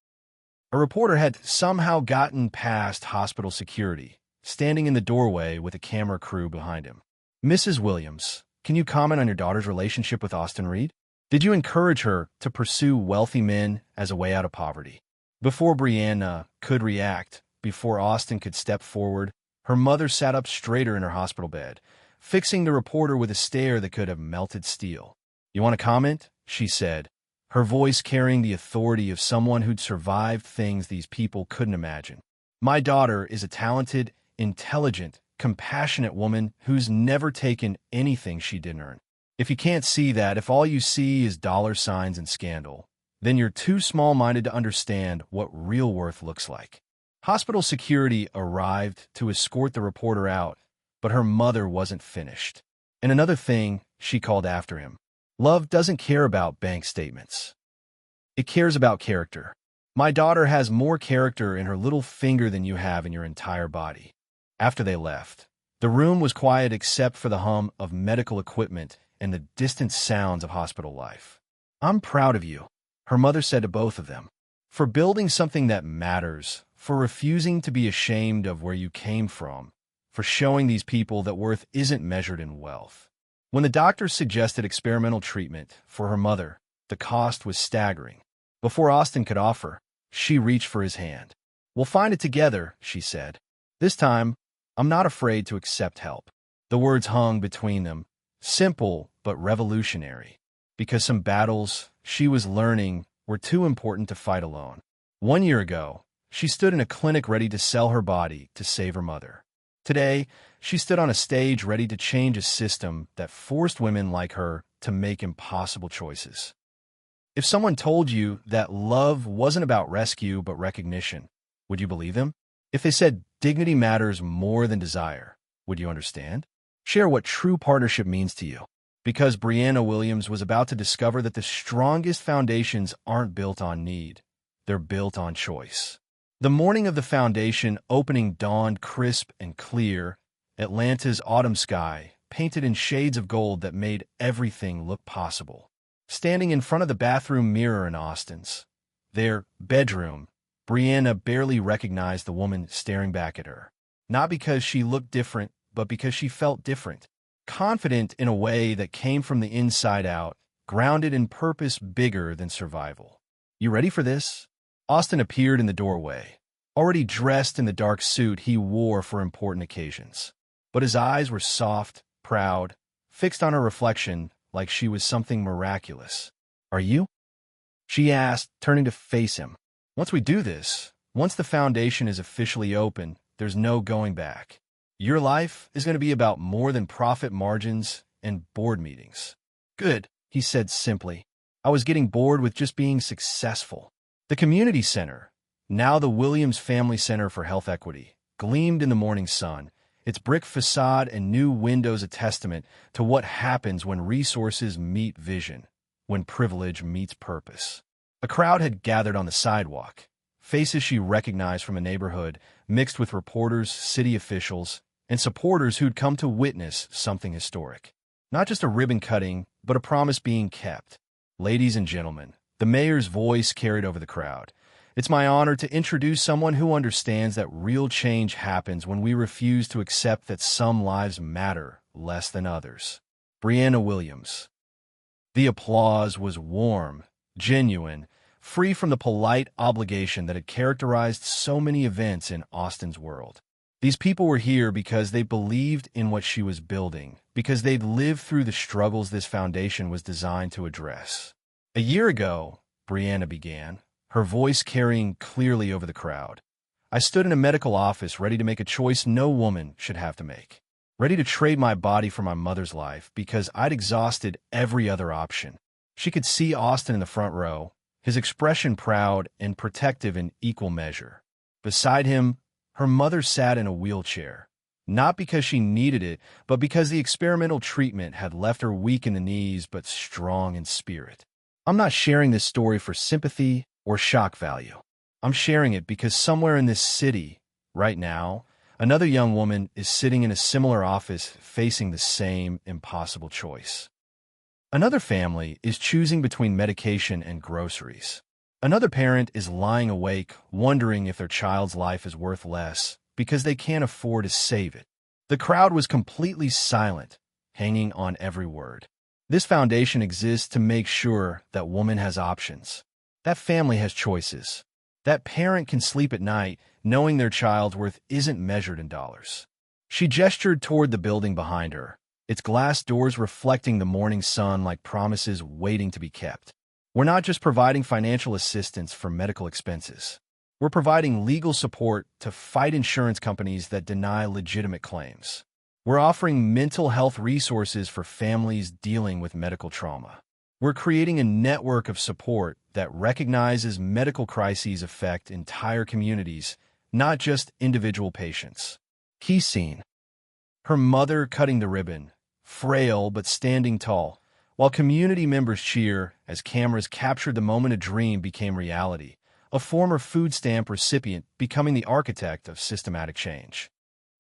Speaker 2: A reporter had somehow gotten past hospital security, standing in the doorway with a camera crew behind him. "Mrs. Williams, can you comment on your daughter's relationship with Austin Reed? Did you encourage her to pursue wealthy men as a way out of poverty?" Before Brianna could react, before Austin could step forward, her mother sat up straighter in her hospital bed, fixing the reporter with a stare that could have melted steel. "You want to comment?" she said, her voice carrying the authority of someone who'd survived things these people couldn't imagine. "My daughter is a talented, intelligent, compassionate woman who's never taken anything she didn't earn. If you can't see that, if all you see is dollar signs and scandal, then you're too small-minded to understand what real worth looks like." Hospital security arrived to escort the reporter out, but her mother wasn't finished. And another thing, she called after him. "Love doesn't care about bank statements. It cares about character. My daughter has more character in her little finger than you have in your entire body." After they left, the room was quiet except for the hum of medical equipment and the distant sounds of hospital life. "I'm proud of you," her mother said to both of them, "for building something that matters, for refusing to be ashamed of where you came from, for showing these people that worth isn't measured in wealth." When the doctors suggested experimental treatment for her mother, the cost was staggering. Before Austin could offer, she reached for his hand. "We'll find it together," she said. "This time, I'm not afraid to accept help." The words hung between them, simple but revolutionary, because some battles she was learning were too important to fight alone. 1 year ago, she stood in a clinic ready to sell her body to save her mother. Today, she stood on a stage ready to change a system that forced women like her to make impossible choices. If someone told you that love wasn't about rescue but recognition, would you believe them? If they said dignity matters more than desire, would you understand? Share what true partnership means to you. Because Brianna Williams was about to discover that the strongest foundations aren't built on need, they're built on choice. The morning of the foundation opening dawned crisp and clear, Atlanta's autumn sky painted in shades of gold that made everything look possible. Standing in front of the bathroom mirror in Austin's, their bedroom, Brianna barely recognized the woman staring back at her. Not because she looked different, but because she felt different. Confident in a way that came from the inside out, grounded in purpose bigger than survival. "You ready for this?" Austin appeared in the doorway, already dressed in the dark suit he wore for important occasions. But his eyes were soft, proud, fixed on her reflection like she was something miraculous. "Are you?" she asked, turning to face him. "Once we do this, once the foundation is officially open, there's no going back. Your life is going to be about more than profit margins and board meetings." "Good," he said simply. "I was getting bored with just being successful." The community center, now the Williams Family Center for Health Equity, gleamed in the morning sun, its brick facade and new windows a testament to what happens when resources meet vision, when privilege meets purpose. A crowd had gathered on the sidewalk, faces she recognized from a neighborhood, mixed with reporters, city officials, and supporters who'd come to witness something historic. Not just a ribbon cutting, but a promise being kept. "Ladies and gentlemen," the mayor's voice carried over the crowd, "it's my honor to introduce someone who understands that real change happens when we refuse to accept that some lives matter less than others. Brianna Williams." The applause was warm, genuine, free from the polite obligation that had characterized so many events in Austin's world. These people were here because they believed in what she was building, because they'd lived through the struggles this foundation was designed to address. "A year ago," Brianna began, her voice carrying clearly over the crowd, "I stood in a medical office ready to make a choice no woman should have to make. Ready to trade my body for my mother's life because I'd exhausted every other option." She could see Austin in the front row, his expression proud and protective in equal measure. Beside him, her mother sat in a wheelchair, not because she needed it, but because the experimental treatment had left her weak in the knees but strong in spirit. I'm not sharing this story for sympathy or shock value. I'm sharing it because somewhere in this city, right now, another young woman is sitting in a similar office facing the same impossible choice. Another family is choosing between medication and groceries. Another parent is lying awake, wondering if their child's life is worth less because they can't afford to save it. The crowd was completely silent, hanging on every word. This foundation exists to make sure that woman has options, that family has choices, That parent can sleep at night knowing their child's worth isn't measured in dollars. She gestured toward the building behind her, its glass doors reflecting the morning sun like promises waiting to be kept. We're not just providing financial assistance for medical expenses. We're providing legal support to fight insurance companies that deny legitimate claims. We're offering mental health resources for families dealing with medical trauma. We're creating a network of support that recognizes medical crises affect entire communities, not just individual patients. Key scene. Her mother cutting the ribbon, frail but standing tall, while community members cheer as cameras captured the moment a dream became reality, a former food stamp recipient becoming the architect of systematic change.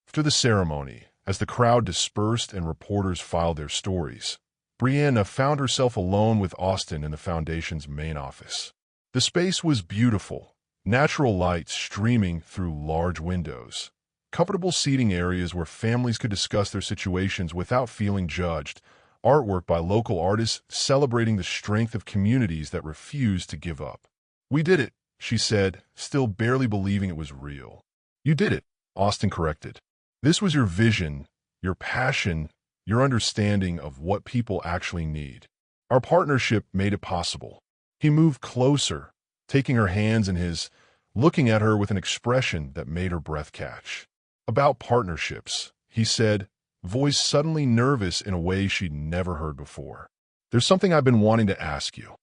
Speaker 1: After the ceremony, as the crowd dispersed and reporters filed their stories, Brianna found herself alone with Austin in the Foundation's main office. The space was beautiful, natural light streaming through large windows, comfortable seating areas where families could discuss their situations without feeling judged, artwork by local artists celebrating the strength of communities that refuse to give up. "We did it," she said, still barely believing it was real. "You did it," Austin corrected. "This was your vision, your passion, your understanding of what people actually need. Our partnership made it possible." He moved closer, taking her hands in his, looking at her with an expression that made her breath catch. "About partnerships," he said, voice suddenly nervous in a way she'd never heard before. "There's something I've been wanting to ask you."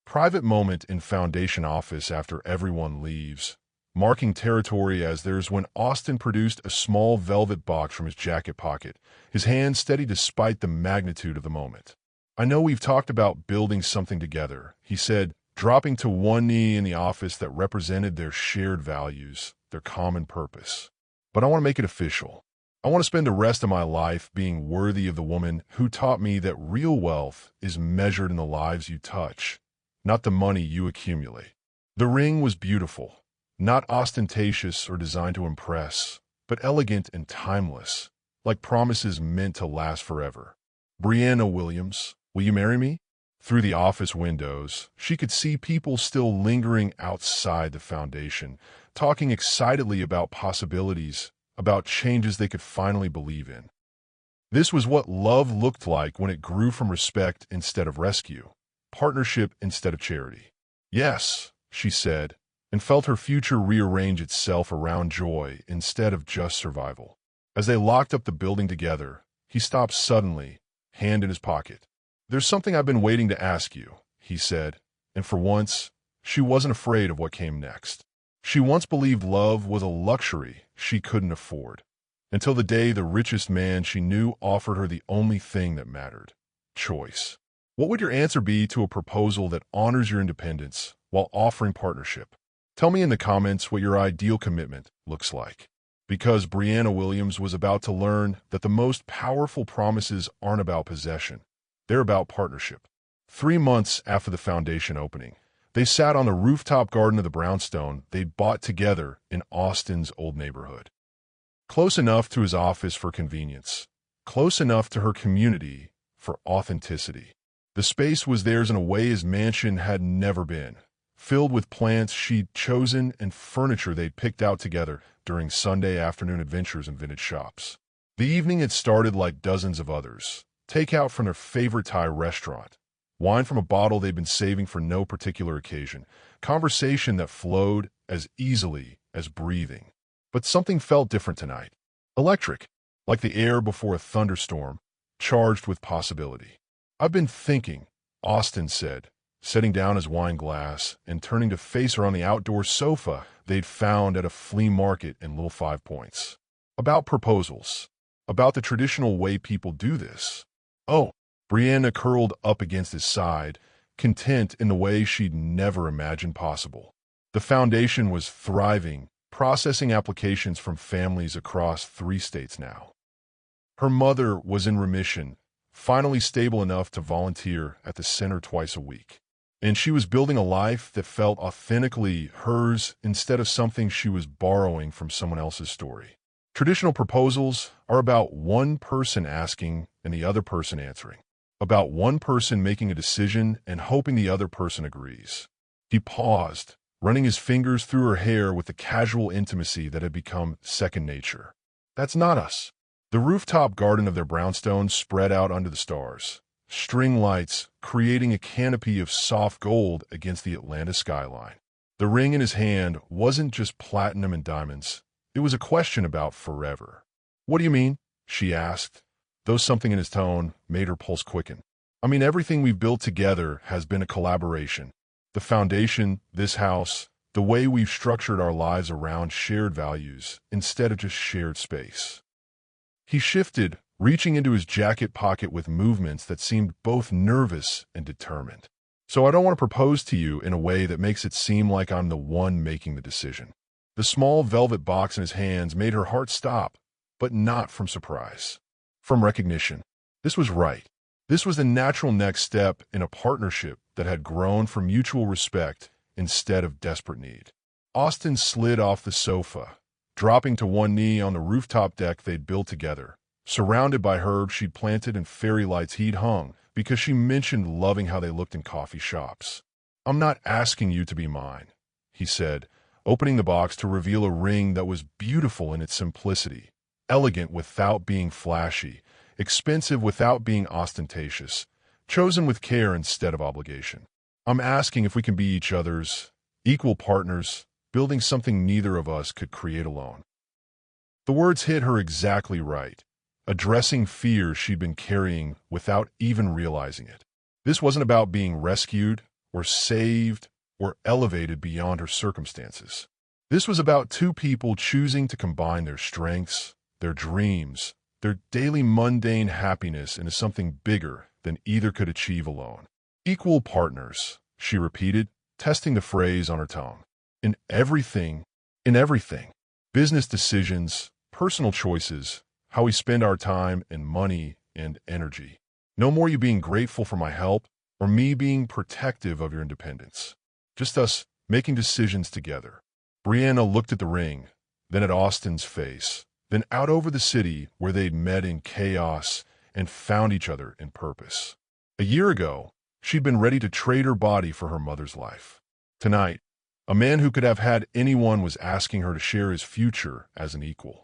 Speaker 1: Private moment in Foundation office after everyone leaves, marking territory as there's when Austin produced a small velvet box from his jacket pocket, his hand steady despite the magnitude of the moment. "I know we've talked about building something together," he said, dropping to one knee in the office that represented their shared values, their common purpose. "But I want to make it official. I want to spend the rest of my life being worthy of the woman who taught me that real wealth is measured in the lives you touch, not the money you accumulate." The ring was beautiful, not ostentatious or designed to impress, but elegant and timeless, like promises meant to last forever. "Brianna Williams, will you marry me?" Through the office windows, she could see people still lingering outside the Foundation, talking excitedly about possibilities, about changes they could finally believe in. This was what love looked like when it grew from respect instead of rescue, partnership instead of charity. "Yes," she said, and felt her future rearrange itself around joy instead of just survival. As they locked up the building together, he stopped suddenly, hand in his pocket. "There's something I've been waiting to ask you," he said, and for once, she wasn't afraid of what came next. She once believed love was a luxury she couldn't afford, until the day the richest man she knew offered her the only thing that mattered: choice. What would your answer be to a proposal that honors your independence while offering partnership? Tell me in the comments what your ideal commitment looks like. Because Brianna Williams was about to learn that the most powerful promises aren't about possession. They're about partnership. 3 months after the Foundation opening, they sat on the rooftop garden of the brownstone they'd bought together in Austin's old neighborhood. Close enough to his office for convenience, close enough to her community for authenticity. The space was theirs in a way his mansion had never been, filled with plants she'd chosen and furniture they'd picked out together during Sunday afternoon adventures in vintage shops. The evening had started like dozens of others, takeout from their favorite Thai restaurant, wine from a bottle they'd been saving for no particular occasion, conversation that flowed as easily as breathing. But something felt different tonight. Electric, like the air before a thunderstorm, charged with possibility. "I've been thinking," Austin said, setting down his wine glass and turning to face her on the outdoor sofa they'd found at a flea market in Little 5 Points. "About proposals. About the traditional way people do this." "Oh," Brianna curled up against his side, content in the way she'd never imagined possible. The Foundation was thriving, processing applications from families across 3 states now. Her mother was in remission, finally stable enough to volunteer at the center twice a week. And she was building a life that felt authentically hers instead of something she was borrowing from someone else's story. Traditional proposals are about one person asking and the other person answering, about one person making a decision and hoping the other person agrees. He paused, running his fingers through her hair with the casual intimacy that had become second nature. That's not us. The rooftop garden of their brownstone spread out under the stars, string lights creating a canopy of soft gold against the Atlanta skyline. The ring in his hand wasn't just platinum and diamonds. It was a question about forever. What do you mean? She asked, though something in his tone made her pulse quicken. I mean, everything we've built together has been a collaboration. The foundation, this house, the way we've structured our lives around shared values instead of just shared space. He shifted, reaching into his jacket pocket with movements that seemed both nervous and determined. So I don't want to propose to you in a way that makes it seem like I'm the one making the decision. The small velvet box in his hands made her heart stop, but not from surprise. From recognition. This was right. This was the natural next step in a partnership that had grown from mutual respect instead of desperate need. Austin slid off the sofa, dropping to one knee on the rooftop deck they'd built together, surrounded by herbs she'd planted and fairy lights he'd hung, because she mentioned loving how they looked in coffee shops. I'm not asking you to be mine, he said, opening the box to reveal a ring that was beautiful in its simplicity, elegant without being flashy, expensive without being ostentatious, chosen with care instead of obligation. I'm asking if we can be each other's equal partners, building something neither of us could create alone. The words hit her exactly right, addressing fears she'd been carrying without even realizing it. This wasn't about being rescued or saved or elevated beyond her circumstances. This was about two people choosing to combine their strengths, their dreams, their daily mundane happiness into something bigger than either could achieve alone. Equal partners, she repeated, testing the phrase on her tongue. In everything. Business decisions, personal choices, how we spend our time and money and energy. No more you being grateful for my help or me being protective of your independence. Just us making decisions together. Brianna looked at the ring, then at Austin's face, then out over the city where they'd met in chaos and found each other in purpose. A year ago, she'd been ready to trade her body for her mother's life. Tonight, a man who could have had anyone was asking her to share his future as an equal.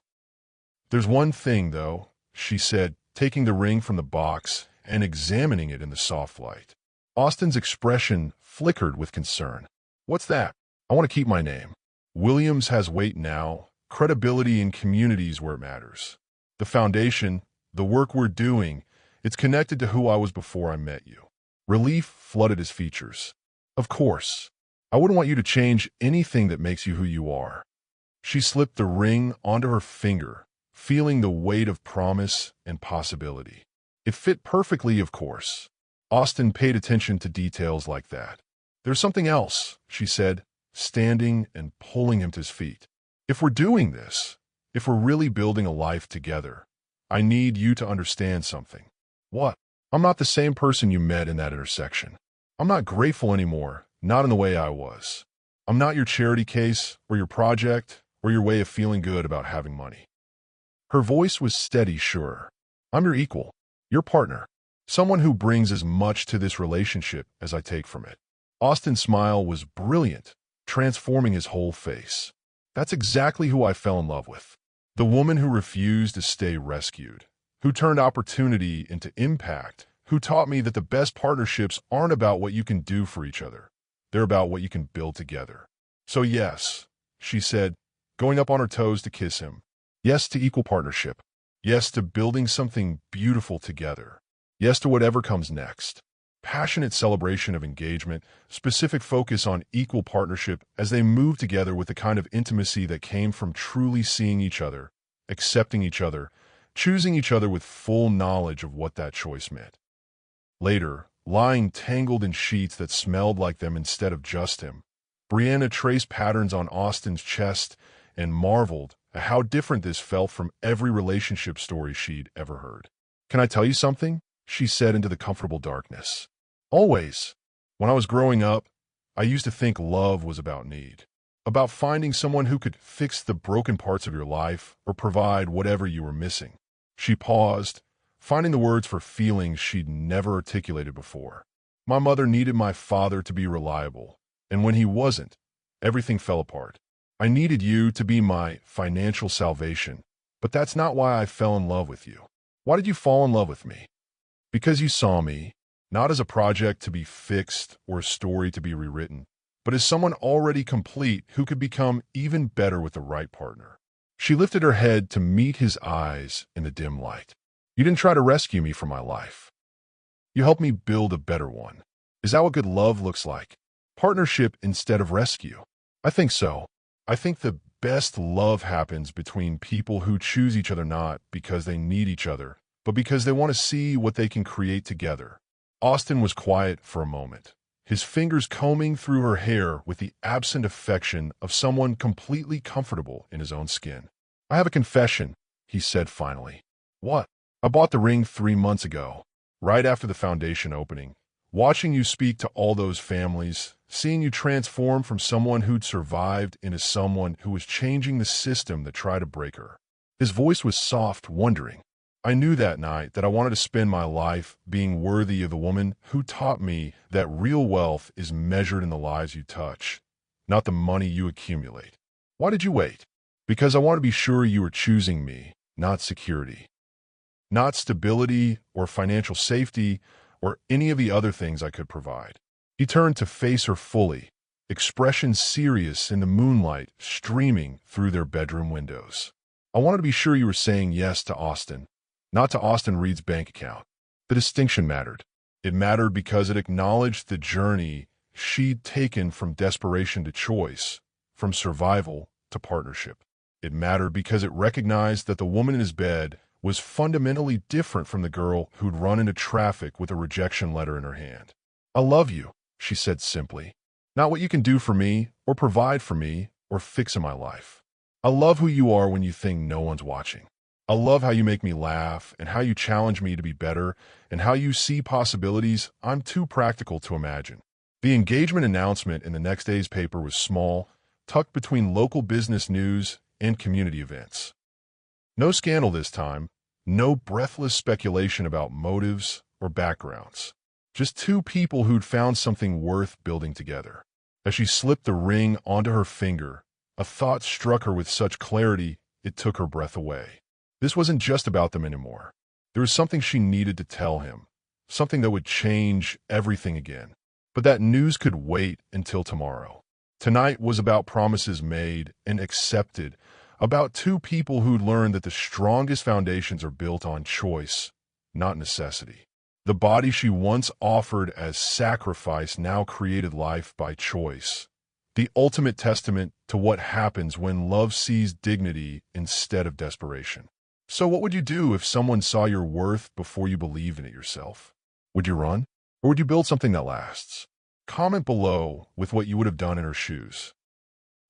Speaker 1: There's one thing, though, she said, taking the ring from the box and examining it in the soft light. Austin's expression flickered with concern. What's that? I want to keep my name. Williams has weight now, credibility in communities where it matters. The foundation, the work we're doing, it's connected to who I was before I met you. Relief flooded his features. Of course. I wouldn't want you to change anything that makes you who you are. She slipped the ring onto her finger, feeling the weight of promise and possibility. It fit perfectly, of course. Austin paid attention to details like that. There's something else, she said, standing and pulling him to his feet. If we're doing this, if we're really building a life together, I need you to understand something. What? I'm not the same person you met in that intersection. I'm not grateful anymore, not in the way I was. I'm not your charity case or your project or your way of feeling good about having money. Her voice was steady, sure. I'm your equal, your partner, someone who brings as much to this relationship as I take from it. Austin's smile was brilliant, transforming his whole face. That's exactly who I fell in love with. The woman who refused to stay rescued, who turned opportunity into impact, who taught me that the best partnerships aren't about what you can do for each other. They're about what you can build together. So yes, she said, going up on her toes to kiss him. Yes to equal partnership. Yes to building something beautiful together. Yes to whatever comes next. Passionate celebration of engagement, specific focus on equal partnership as they move together with the kind of intimacy that came from truly seeing each other, accepting each other, choosing each other with full knowledge of what that choice meant. Later, lying tangled in sheets that smelled like them instead of just him, Brianna traced patterns on Austin's chest and marveled at how different this felt from every relationship story she'd ever heard. Can I tell you something? She said into the comfortable darkness. Always. When I was growing up, I used to think love was about need, about finding someone who could fix the broken parts of your life or provide whatever you were missing. She paused, finding the words for feelings she'd never articulated before. My mother needed my father to be reliable, and when he wasn't, Everything fell apart. I needed you to be my financial salvation, but that's not why I fell in love with you. Why did you fall in love with me? Because you saw me, not as a project to be fixed or a story to be rewritten, but as someone already complete who could become even better with the right partner. She lifted her head to meet his eyes in the dim light. You didn't try to rescue me from my life. You helped me build a better one. Is that what good love looks like? Partnership instead of rescue? I think so. I think the best love happens between people who choose each other not because they need each other, but because they want to see what they can create together. Austin was quiet for a moment, his fingers combing through her hair with the absent affection of someone completely comfortable in his own skin. I have a confession, he said finally. What? I bought the ring 3 months ago, right after the foundation opening. Watching you speak to all those families, seeing you transform from someone who'd survived into someone who was changing the system that tried to break her. His voice was soft, wondering. I knew that night that I wanted to spend my life being worthy of the woman who taught me that real wealth is measured in the lives you touch, not the money you accumulate. Why did you wait? Because I want to be sure you were choosing me, not security, not stability or financial safety or any of the other things I could provide. He turned to face her fully, expression serious in the moonlight streaming through their bedroom windows. I wanted to be sure you were saying yes to Austin, not to Austin Reed's bank account. The distinction mattered. It mattered because it acknowledged the journey she'd taken from desperation to choice, from survival to partnership. It mattered because it recognized that the woman in his bed was fundamentally different from the girl who'd run into traffic with a rejection letter in her hand. I love you, she said simply. Not what you can do for me, or provide for me, or fix in my life. I love who you are when you think no one's watching. I love how you make me laugh, and how you challenge me to be better, and how you see possibilities I'm too practical to imagine. The engagement announcement in the next day's paper was small, tucked between local business news and community events. No scandal this time, no breathless speculation about motives or backgrounds. Just two people who'd found something worth building together. As she slipped the ring onto her finger, a thought struck her with such clarity it took her breath away. This wasn't just about them anymore. There was something she needed to tell him, something that would change everything again. But that news could wait until tomorrow. Tonight was about promises made and accepted, about two people who'd learned that the strongest foundations are built on choice, not necessity. The body she once offered as sacrifice now created life by choice. The ultimate testament to what happens when love sees dignity instead of desperation. So what would you do if someone saw your worth before you believed in it yourself? Would you run? Or would you build something that lasts? Comment below with what you would have done in her shoes.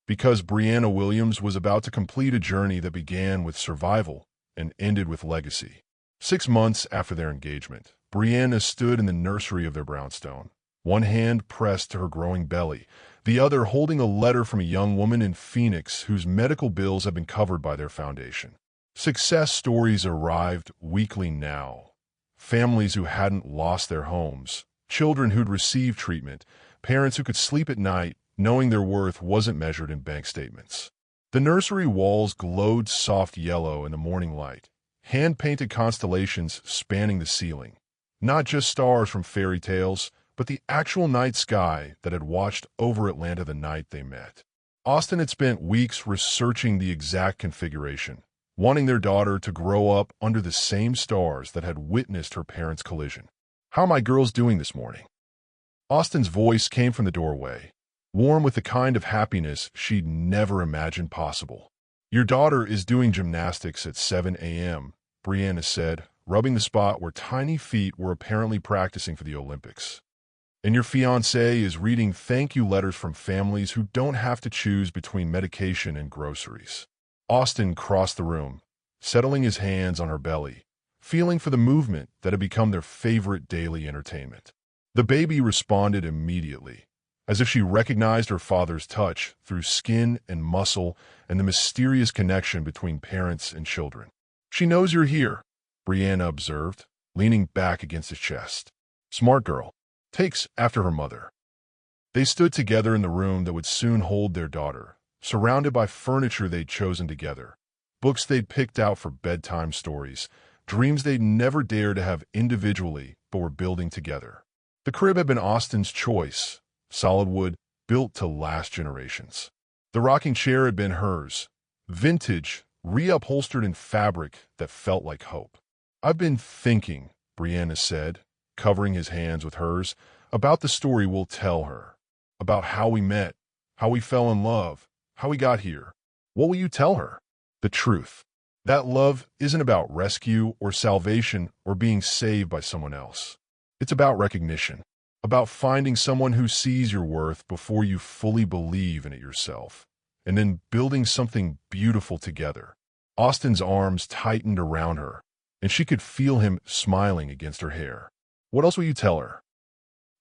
Speaker 1: Because Brianna Williams was about to complete a journey that began with survival and ended with legacy. 6 months after their engagement, Brianna stood in the nursery of their brownstone, one hand pressed to her growing belly, the other holding a letter from a young woman in Phoenix whose medical bills had been covered by their foundation. Success stories arrived weekly now. Families who hadn't lost their homes, children who'd received treatment, parents who could sleep at night knowing their worth wasn't measured in bank statements. The nursery walls glowed soft yellow in the morning light, hand-painted constellations spanning the ceiling. Not just stars from fairy tales, but the actual night sky that had watched over Atlanta the night they met. Austin had spent weeks researching the exact configuration, wanting their daughter to grow up under the same stars that had witnessed her parents' collision. How are my girls doing this morning? Austin's voice came from the doorway, warm with the kind of happiness she'd never imagined possible. Your daughter is doing gymnastics at 7 a.m., Brianna said, rubbing the spot where tiny feet were apparently practicing for the Olympics. And your fiancé is reading thank you letters from families who don't have to choose between medication and groceries. Austin crossed the room, settling his hands on her belly, feeling for the movement that had become their favorite daily entertainment. The baby responded immediately, as if she recognized her father's touch through skin and muscle and the mysterious connection between parents and children. She knows you're here, Brianna observed, leaning back against his chest. Smart girl. Takes after her mother. They stood together in the room that would soon hold their daughter, surrounded by furniture they'd chosen together, books they'd picked out for bedtime stories, dreams they'd never dared to have individually but were building together. The crib had been Austin's choice, solid wood, built to last generations. The rocking chair had been hers, vintage, reupholstered in fabric that felt like hope. "I've been thinking," Brianna said, covering his hands with hers, "about the story we'll tell her, about how we met, how we fell in love, how we got here. What will you tell her?" "The truth. That love isn't about rescue or salvation or being saved by someone else. It's about recognition, about finding someone who sees your worth before you fully believe in it yourself, and then building something beautiful together." Austin's arms tightened around her, and she could feel him smiling against her hair. "What else will you tell her?"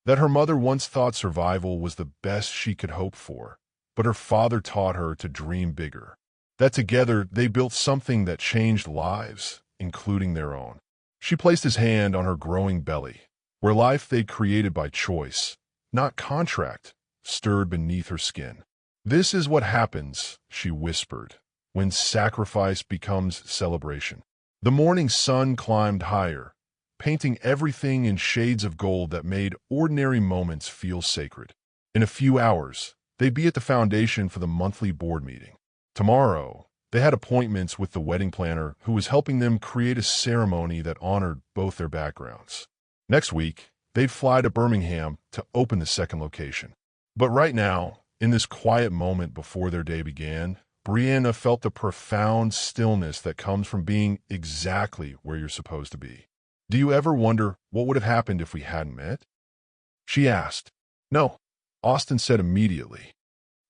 Speaker 1: "That her mother once thought survival was the best she could hope for, but her father taught her to dream bigger. That together they built something that changed lives, including their own." She placed his hand on her growing belly, where life they'd created by choice, not contract, stirred beneath her skin. "This is what happens," she whispered, "when sacrifice becomes celebration." The morning sun climbed higher, painting everything in shades of gold that made ordinary moments feel sacred. In a few hours, they'd be at the foundation for the monthly board meeting. Tomorrow, they had appointments with the wedding planner who was helping them create a ceremony that honored both their backgrounds. Next week, they'd fly to Birmingham to open the second location. But right now, in this quiet moment before their day began, Brianna felt the profound stillness that comes from being exactly where you're supposed to be. "Do you ever wonder what would have happened if we hadn't met?" she asked. "No," Austin said immediately,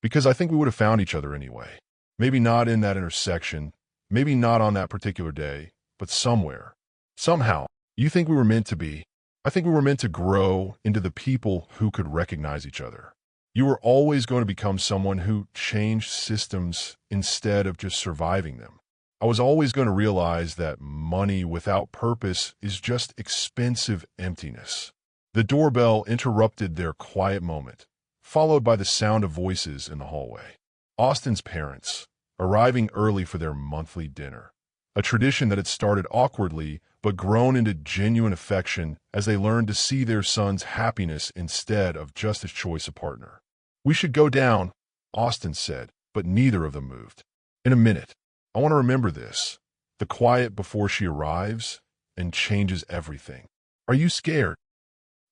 Speaker 1: "because I think we would have found each other anyway. Maybe not in that intersection, maybe not on that particular day, but somewhere. Somehow, you think we were meant to be. I think we were meant to grow into the people who could recognize each other. You were always going to become someone who changed systems instead of just surviving them. I was always going to realize that money without purpose is just expensive emptiness." The doorbell interrupted their quiet moment, followed by the sound of voices in the hallway. Austin's parents, arriving early for their monthly dinner, a tradition that had started awkwardly but grown into genuine affection as they learned to see their son's happiness instead of just his choice of partner. "We should go down," Austin said, but neither of them moved. "In a minute. I want to remember this. The quiet before she arrives and changes everything." "Are you scared?"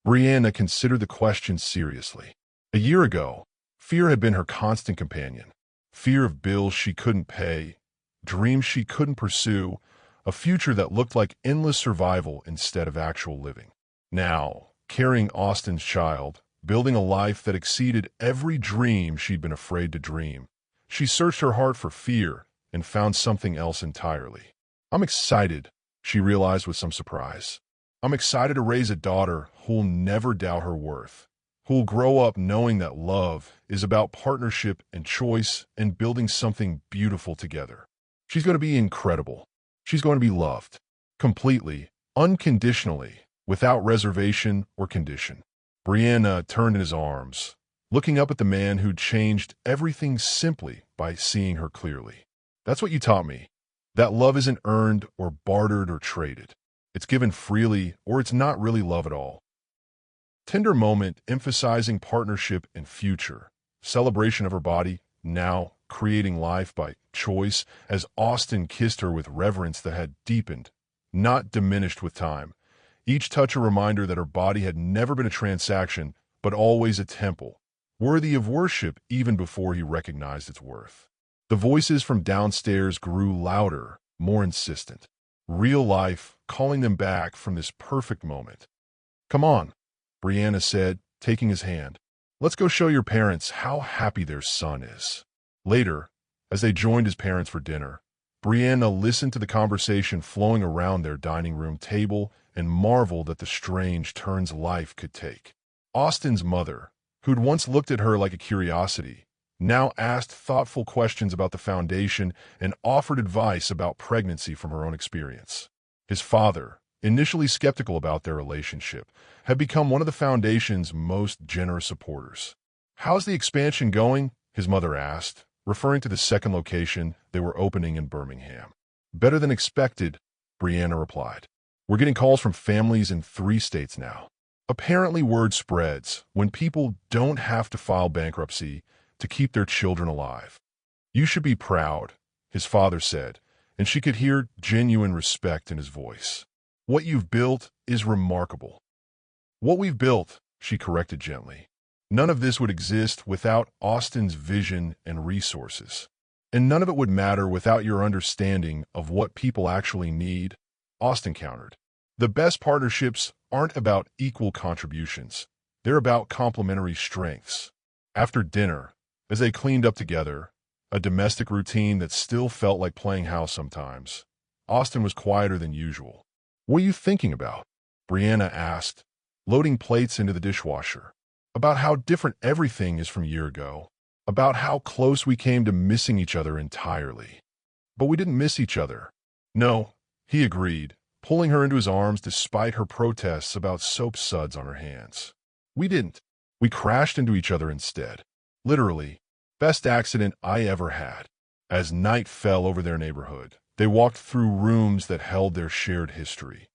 Speaker 1: Brianna considered the question seriously. A year ago, fear had been her constant companion. Fear of bills she couldn't pay, dreams she couldn't pursue, a future that looked like endless survival instead of actual living. Now, carrying Austin's child, building a life that exceeded every dream she'd been afraid to dream, she searched her heart for fear and found something else entirely. "I'm excited," she realized with some surprise. "I'm excited to raise a daughter who'll never doubt her worth, who'll grow up knowing that love is about partnership and choice and building something beautiful together. She's going to be incredible. She's going to be loved, completely, unconditionally, without reservation or condition." Brianna turned in his arms, looking up at the man who'd changed everything simply by seeing her clearly. "That's what you taught me. That love isn't earned or bartered or traded. It's given freely, or it's not really love at all." Tender moment emphasizing partnership and future, celebration of her body, now creating life by choice, as Austin kissed her with reverence that had deepened, not diminished with time. Each touch a reminder that her body had never been a transaction, but always a temple, worthy of worship even before he recognized its worth. The voices from downstairs grew louder, more insistent. Real life calling them back from this perfect moment. "Come on," Brianna said, taking his hand. "Let's go show your parents how happy their son is." Later, as they joined his parents for dinner, Brianna listened to the conversation flowing around their dining room table and marveled at the strange turns life could take. Austin's mother, who'd once looked at her like a curiosity, now asked thoughtful questions about the foundation and offered advice about pregnancy from her own experience. His father, initially skeptical about their relationship, had become one of the foundation's most generous supporters. "How's the expansion going?" his mother asked, referring to the second location they were opening in Birmingham. "Better than expected," Brianna replied. "We're getting calls from families in 3 states now." Apparently, word spreads when people don't have to file bankruptcy to keep their children alive. "You should be proud," his father said, and she could hear genuine respect in his voice. "What you've built is remarkable." "What we've built," she corrected gently. "None of this would exist without Austin's vision and resources. And none of it would matter without your understanding of what people actually need," Austin countered. "The best partnerships aren't about equal contributions. They're about complementary strengths." After dinner, as they cleaned up together, a domestic routine that still felt like playing house sometimes, Austin was quieter than usual. "What are you thinking about?" Brianna asked, loading plates into the dishwasher. "About how different everything is from a year ago. About how close we came to missing each other entirely." "But we didn't miss each other." "No," he agreed, pulling her into his arms despite her protests about soap suds on her hands. "We didn't. We crashed into each other instead. Literally. Best accident I ever had." As night fell over their neighborhood, they walked through rooms that held their shared history.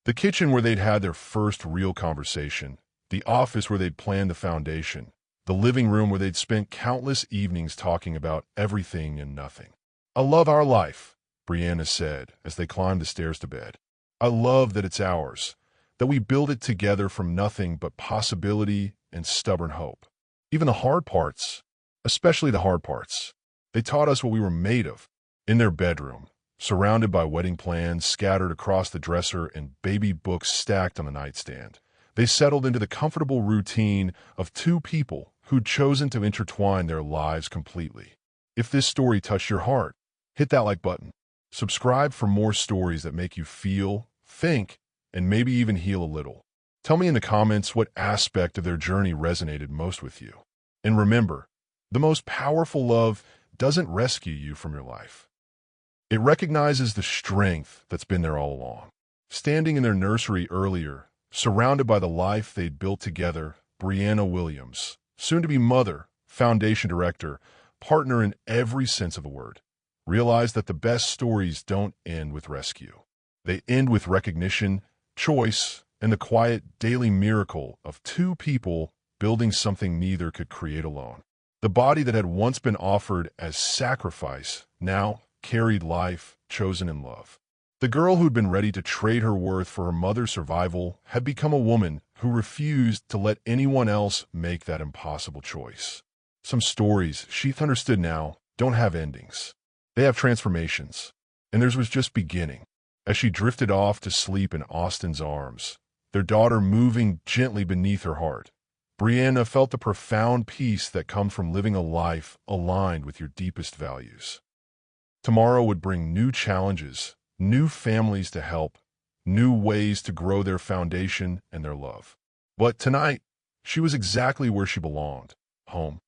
Speaker 1: The kitchen where they'd had their first real conversation, the office where they'd planned the foundation, the living room where they'd spent countless evenings talking about everything and nothing. "I love our life," Brianna said as they climbed the stairs to bed. "I love that it's ours, that we build it together from nothing but possibility and stubborn hope. Even the hard parts, especially the hard parts. They taught us what we were made of." In their bedroom, surrounded by wedding plans scattered across the dresser and baby books stacked on the nightstand, they settled into the comfortable routine of 2 people who'd chosen to intertwine their lives completely. If this story touched your heart, hit that like button. Subscribe for more stories that make you feel, think, and maybe even heal a little. Tell me in the comments what aspect of their journey resonated most with you. And remember, the most powerful love doesn't rescue you from your life. It recognizes the strength that's been there all along. Standing in their nursery earlier, surrounded by the life they'd built together, Brianna Williams, soon-to-be mother, foundation director, partner in every sense of the word, realized that the best stories don't end with rescue. They end with recognition, choice, and the quiet daily miracle of 2 people building something neither could create alone. The body that had once been offered as sacrifice now carried life, chosen in love. The girl who'd been ready to trade her worth for her mother's survival had become a woman who refused to let anyone else make that impossible choice. Some stories, she understood now, don't have endings. They have transformations, and theirs was just beginning. As she drifted off to sleep in Austin's arms, their daughter moving gently beneath her heart, Brianna felt the profound peace that comes from living a life aligned with your deepest values. Tomorrow would bring new challenges, new families to help, new ways to grow their foundation and their love. But tonight, she was exactly where she belonged, home.